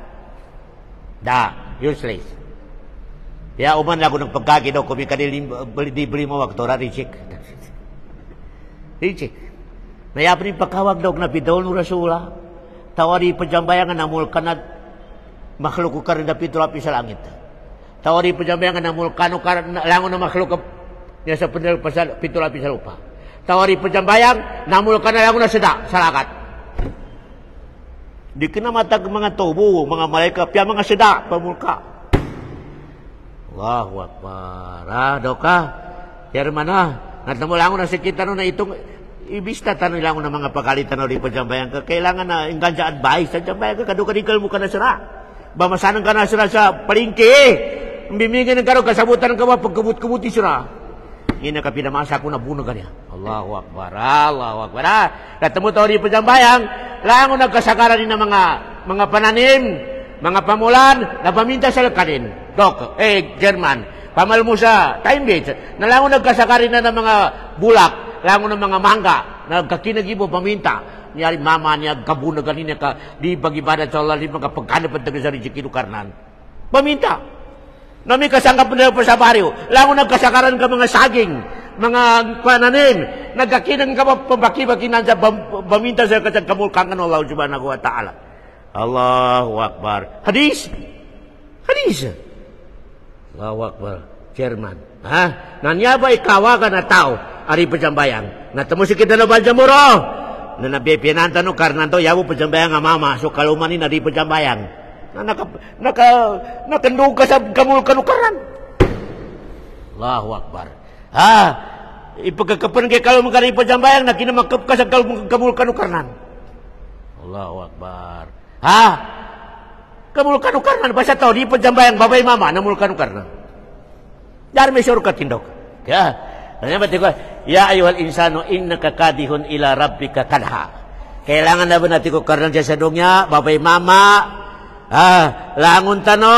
Da, useless. Ya uman lagu ng pagkagi daw kung beli mo waktu ricik. Ricik. Naya pa rin pagkawag daw na bidol ng Rasula. Tawari pajambayangan namul ka na makhluk ka rin na pitulapi sa langit. Tawari pajambayangan namul ka na lango na makhluk niya sa pitulapi sa lupa. tawari pejambayang namul kana lagu na sedak salakat. Di kena mata ke mga tubuh mga malaikat pia mga sedak pamulka. Allahu Akbar. Doka Jermana natamo lang na sekita no na itong ibista tanong lang na mga pagalitan di pejambayang ka kailangan na ingganjaan bahay sa jambayang ka kaduka dikal mo ka na sira. Bamasanan ka na sira sa palingki. Bimbingin ng karo kasabutan ka ba pagkabut-kabuti sira. Ina ka pinamasa ko na buno kanya. Allahu Akbar. Allahu Akbar. Natamo tayo di pejambayang lang nagkasakaran din ng mga pananim, mga pamulan na paminta sa lakarin. Dok, German, pamal mo sa time base, na lang nagkasakarin na ng mga bulak, lang ng mga mangga, nagkakinagibo paminta. Niyari mama niya, kabuna ganina ka, di pag-ibadat sa Allah, di magkapagkanap at sa Rizikino Karnan. Paminta. Nami kasangkap na po sa baryo, lang nagkasakaran ka mga saging, mga pananim, nagkakinang ka pabaki-bakinan sa paminta sa kamulkangan ng Allah subhanahu wa ta'ala. Allahu Akbar. Hadis. Allahu Akbar. Chairman. Nanyaba ikawagan na tao, ari pejambayang. Natamo si kita na baljamuro. Na nabipiananta no karna to yawo pejambayang nga mama so kalumanin na di pejambayang na nakandog ka sa kamulkanukaran. Allahu Akbar. Ipagkakapan kay kalum ka di pejambayang na kinamakap ka sa kamulkanukaran. Allahu Akbar. Kamulkanukaran basta to di pejambayang babay mama na mulkanukaran. Dar may sure ka tindog. Kaya Nanya berarti ko, ya ayuhal insano innaka kadihun ila rabbika kadha. Kailangan na ba natin ko karnan sa sadongnya, babay mama, langon tano,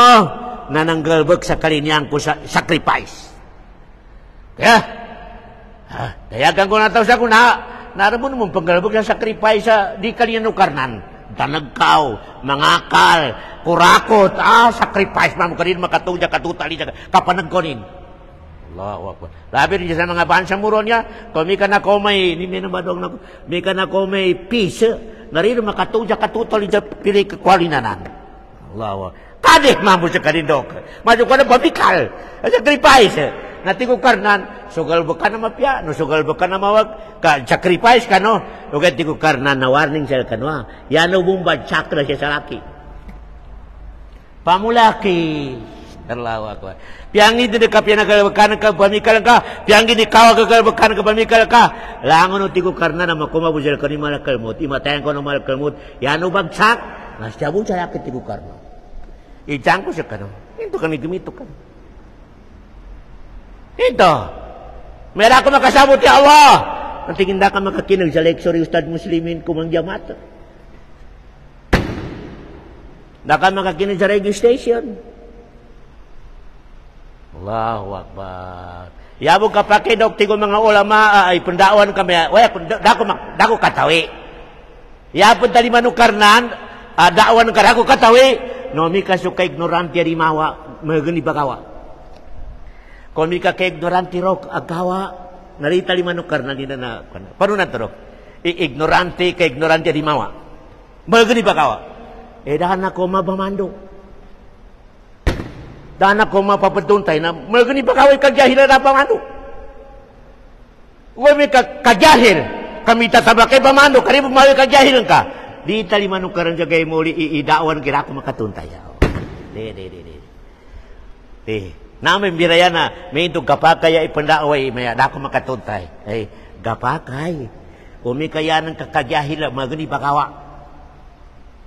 nananggalbag sa kalinian ko sa sacrifice. Kaya, dayagan ko na tao sa kuna, naramon mong panggalbag sa sacrifice sa di kalinian o karnan. Danagkaw, mangakal, kurakot, sacrifice, mamu kanin makatungja, katutali, kapanagkonin. Allahu Akbar. Labi rin sa mga bansa muron niya, kung may ka na komay, hindi may nabadong na, may ka na komay peace, narino makatungja katutol niya pili kakwalinanan. Allahu Akbar. Kadeh mambo sa kanindok. Masuk ka na pabikal. Sacrifice. Natingko karnan, sugal ba ka na mapya, no sugal ba ka na mawag, sacrifice ka no, ugat tingko karnan na warning sa kanwa. Yan o bumbad chakra siya sa laki. Pamulaki. Allahu Akbar. Piangi di ka pinagalabakan ka pamikal ka, piangi di kawa kagalabakan ka pamikal ka. Langon uti ko karna na makumabuzal ka ni malakalmut, imatayan ko ng malakalmut, yan o bagsak, nasyabu sa lakit ko karna. Ijang ko siya ka no. Ito kami gumito ka. Ito. Meron ako makasabot ya Allah. Nanti hindi ka makakinag sa lecture Ustad Muslimin kumang jamat. Hindi ka makakinag sa radio station. Allahu Akbar. Yabo ka pakidok tigo mga ulama ay pendawan kami. Wala dako katawi. Yapon tali manukarnan dakwan ka dako katawi. No mi ka suka ignorante di mawa magani bagawa. Kung mi ka ignorante rok agawa narita li manukarnan di na paano na to? Ignorante ka ignorante di mawa. Magani bagawa. Dahan ako mabamando. Dana ko mapapatuntay na magani pa kaway kagyahilan na pamano. Huwag may kagyahil. Kami tatabakay pamano. Kari mo maway kagyahilan ka. Di tali manong karan sa gay muli iidaawan kira ko makatuntay. Di. Namin biraya na may itong kapakaya ipandaaway may dako makatuntay. Ay, kapakay. Kung may kaya ng kagyahilan magani pa kawa.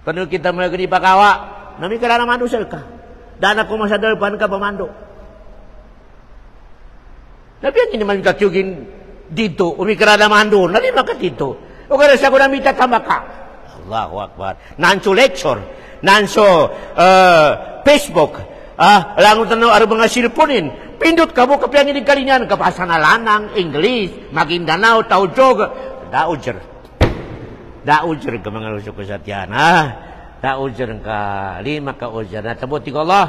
Kano kita magani pa kawa. Nami ka na naman usal ka. Dana ko masadalpan ka pamando. Nabiyan din naman kakyugin dito, umikarada mando, nalima ka dito. O kaya sa ko na mitatama ka. Allahu Akbar. Nanso lecture, nanso Facebook, langon tanong araw mga silponin. Pindot ka mo kapiyang inig kalinyan, kapasa na lanang, English, Maguindanao, Taujog, Daudger. Daudger ka mga lusok ko sa tiyan, Ujar ka, lima ka ujar. Natabuti ko Allah,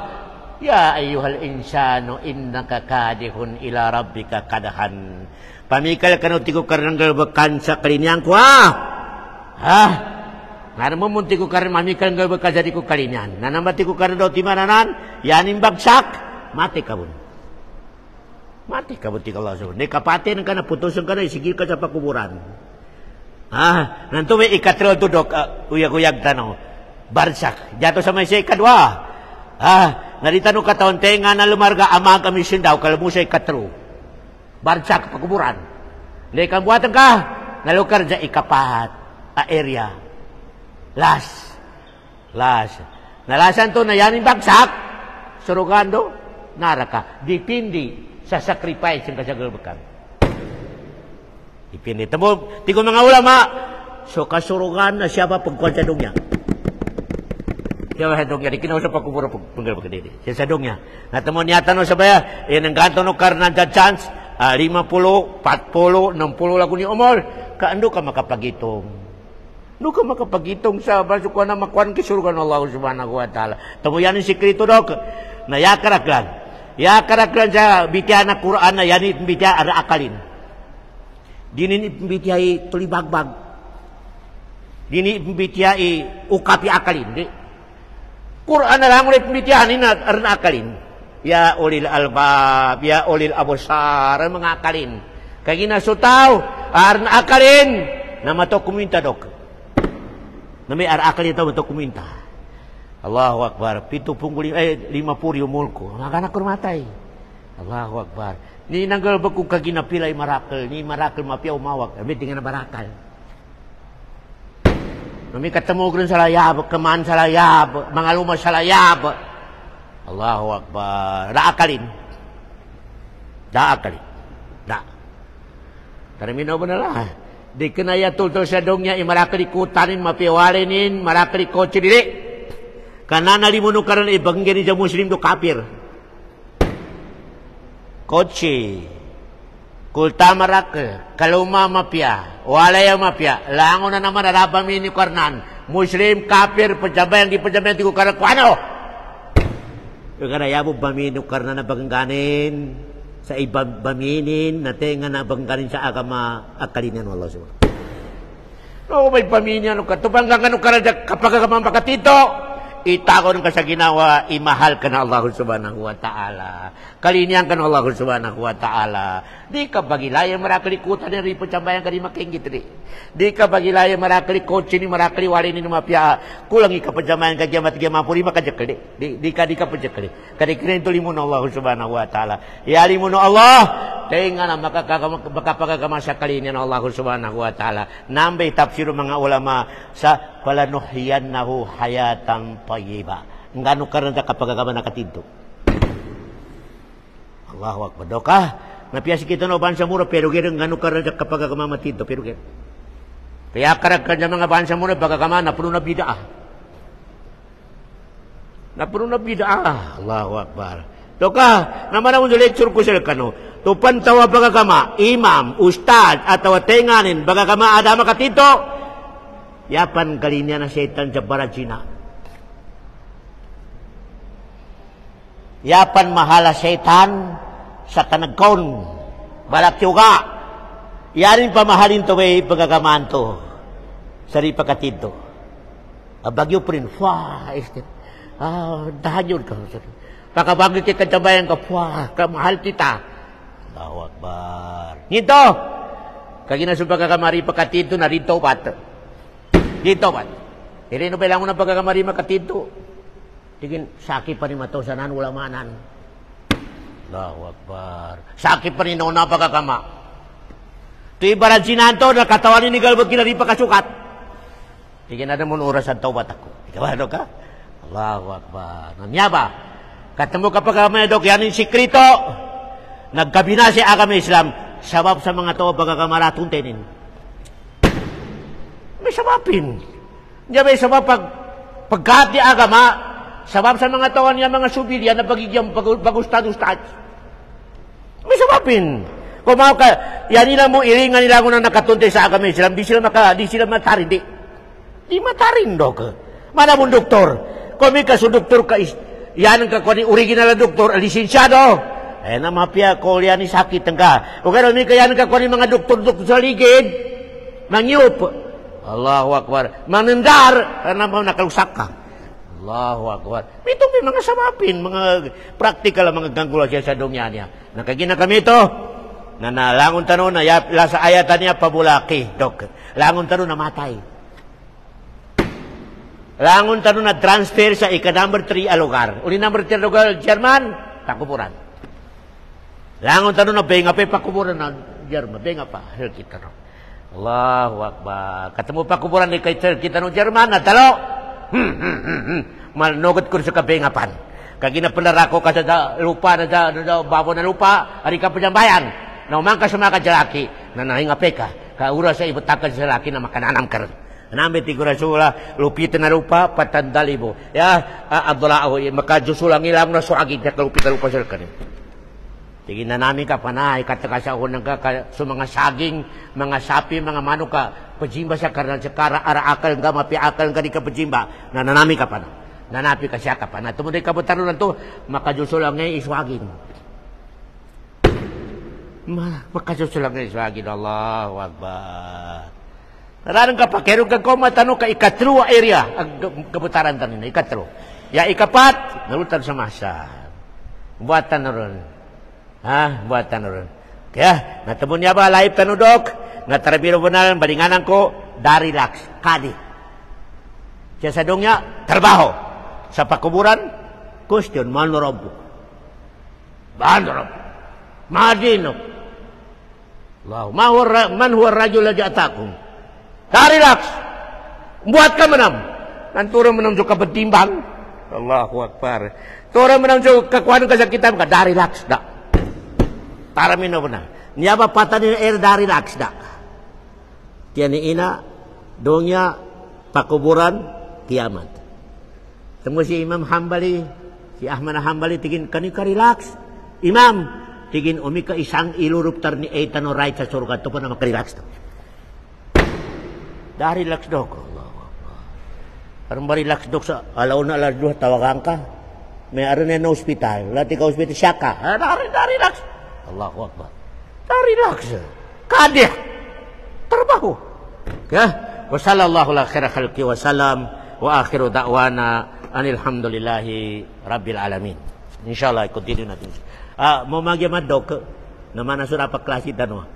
ya ayuhal insano innaka kadihun ila rabbika kadahan. Pamikal ka no tigo karang galbakan sa kalinyan ko, Ngayon mo munti ko karin mamikal galbakan sa tigo kalinyan. Nanamati ko karin daw timananan, yanin bagsak, mati ka bun. Mati ka buti Allah subhanahu. Ni kapatin ka na putusan ka na isigil ka sa pakuburan. Nanto may ikatro to dok uyag-uyag tanaw. Barsak. Jato sa may ikadwa. Narita no kataon tenga na lumarga ama kami sindaw kalmo sa ikatro. Barsak pakuburan. Ni kan buatan ka nalukar sa ikapat area. Las. Nalasan to na yanin bagsak. Surugando naraka. Dipindi sa sacrifice yung kasagal bekam. Dipindi. Tamo, tigo mga ulama. So kasurugan na siya ba pagkuhan sa dungya. Siya ba sa dungya. Di kinaw sa pagkuburo pagkuburo pagkadidi. Siya sa dungya. Natamo niya tanong sa baya. Yan ang ganto no karnan sa chance. 50, 40, 60 lagu ni umol. Kaando ka makapagitong. No ka makapagitong sa basukuan na makuan kisurugan Allah subhanahu wa ta'ala. Tamo yan ang sikrito dok. Nayakaraklan. Ya karaklan sa bitihan na Quran na yanit bitihan ada akalin. Dini bitihay tulibagbag. Dini bitihay ukapi akalin. Di. Quran na lang ulit bitihan ini ada akalin. Ya ulil albab, ya ulil absar mga akalin. Kaya ginasutaw, arna akalin na mato kuminta dok. Na may ara akalin ito mato kuminta. Allahu Akbar. 50 umulko. Makanak kurmatay. Allahu Akbar. Ni nanggal baku kaginapilay marakal. Ni marakal mapia umawak. Ami tinggal barakal. Nami ketemu gren salayab, keman salayab, mangaluma salayab. Allahu Akbar. Da akalin. Da. Termino benalah. Di kenaya tul-tul sadongnya marakal ikutanin mapia walinin, marakal ikoci diri. Karena nalimuno karan ibanggani sa muslim do kafir. Kotse. Kulta marak. Kaluma mapya. Walaya mapya. Lango na naman arabam ini karnan. Muslim kafir pejabayan di pejabayan tigo karan kuano. Kaya yabo bamino karnan na bangganin. Sa ibang baminin. Natenga na bangganin sa agama akalinan Allah subhanahu. No may pamilya no katupang gangano karan kapag makatito. Itagon ka sa ginawa, imahal ka na Allah subhanahu wa ta'ala. Kalinian ka na Allah subhanahu wa ta'ala. Di ka bagilaya marakalikutan ni ripo cambayan ka di makinggit ri. Di ka bagilaya marakalikotsi ni marakaliwali ni numapya. Kulang ikapajamayan ka giyamat giyamapuri makajakali. Di ka pajakali. Kadikinin to limun Allah subhanahu wa ta'ala. Yali mo no Allah. Tenga na makapagagama sa kalinian Allah subhanahu wa ta'ala. Nambay tafsir mga ulama sa falanuhyiyannahu hayatan tayyiba. Ngano karon ta kapagagama nakatidto. Allahu Akbar. Doka, napiasi kita no bansa mura pero gero ngano karon ta kapagagama matidto pero gero. Kaya karag kanya mga bansa mura pagagama na puno na bid'ah. Na puno na bid'ah. Allahu Akbar. Doka, naman ang lecture ko sila kano. Tupan tawa pagagama, imam, ustad atau tenganin pagagama ada makatidto. Yapan kalinya na setan sa barajina. Yapan mahala setan sa tanagkon. Balak juga. Yarin pamahalin to may pagagamaan to. Sari pagkatito. Bagyo prin. Dahanyon ka. Pakabagyo kita kacabayan ka. Kamahal kita. Allahu Akbar. Ngito. Kagina sa pagkakamari pagkatito na rito pat. Dito ba? Hindi no bilang ng pagkakamari makatito. Tigin, sakit pa rin matosanan, wala manan. Allahu Akbar. Sakit pa rin na pagkakama. Ito ibaran sinanto, nakatawanin ni Galbot kinari pa kasukat. Tigin na naman oras ang taubat ako. Ikaw ano ka? Allahu Akbar. Namya ba? Katamo ka pagkakamay, Dok, yan yung sikrito. Nagkabina si agama Islam. Sabab sa mga to pagkakamaratong tenin. May sabapin. Diya may sabab pagkahat di agama, sabab sa mga tawan niya mga subilya na pagigyang bagustad-ustad. May sabapin. Kung mga ka, yan nila mo iringan nila kung nakatunte sa agama Islam, di sila matarin. Di matarin, Dok. Mana mong doktor? Kung may kaso doktor ka, yan ang kakuha ni original na doktor, lisensyado. Na mapya ko yan ni sakit ka. O kaya may kaya ang kakuha ni mga doktor sa ligid, mangyup. Allahu Akbar. Manendar, karena mau nakalusak ka. Allahu Akbar. Ito may mga samapin, mga praktikal, mga ganggulo siya sa dunya niya. Nakagina kami ito. Na langon tanong na, sa ayatan niya, pabulaki, dok. Langon tanong na matay. Langon tanong na transfer sa ika-number 3 alugar. Uli number 3 alugar, German, pakuburan. Langon tanong na, benga pa, pakuburan na, German, benga pa. Kita no. Allahu Akbar. Ketemu pakuburan ni kita no, German, na talo. Malnugot ko sa kabengapan. Kagina pelarako ka sa lupa na babo na lupa, ari ka pajambayan. Na umangka sa mga kajalaki, na nahingape ka. Kaura sa ibutakan sa lalaki na makananam ka rin. Namit igura sula, lupitan na lupa, patandalibo. Ya, Abdullah, makajusulang ilang na suagig na kalupitan lupa sa kanin. Tingin na namin ka, panay, katakasahon ka sa mga saging, mga sapi, mga manok ka, pajimba sa karan, sa kara, araakal nga, mapiakal nga di ka pajimba, nananami ka pa na. Nanapi ka siya ka pa na. Tumuday ka butaro na to, makajusulang ngayon iswagin. Makajusulang ngayon iswagin. Allahu Akbar. Nararang ka pa, kaya ka kumatano ka, ikatro area, ang kabutaran tanin, ikatro. Ya ikapat, nalutan sa masa. Buatan na ron. Buatan na ron. Kaya, natabon niya ba, live tanudok, natarabiro po na, balinganan ko, dari relax, kadi. Siya sa dongya, trabaho. Sa pakuburan, question, manorobo. Manorobo. Madino. Allah, man huwa rajul lagi atakum. Dari relax. Buat ka manam. Nanturo manam jo kabetimbang. Allahu Akbar. Turo manam jo kakuan kasakitan ka, dari relax da. Taramin na po na. Niya ba patanin air dari relax da. Tiyan ina, dongya, pakuburan, kiamat. Temu si Imam Hambali, si Ahmad Hambali, tigin kani ka relax. Imam, tigin umi ka isang iluruptar ni Eitan o right sa surga. Ito po na makarelax na. Dari relax dok. Parang relax dok sa alaw na alas 2, tawagan ka. May aran na hospital. Lati ka hospital, siya ka. Dari relax. Allahu Akbar. Dari relax. Kadih. Trabaho. Kaya, wa sallallahu ala khaira khalqi wa salam wa akhiru da'wana anilhamdulillahi rabbil alamin. Insyaallah, continue natin. Mau magyaman dok, naman na sura pa klase tanong.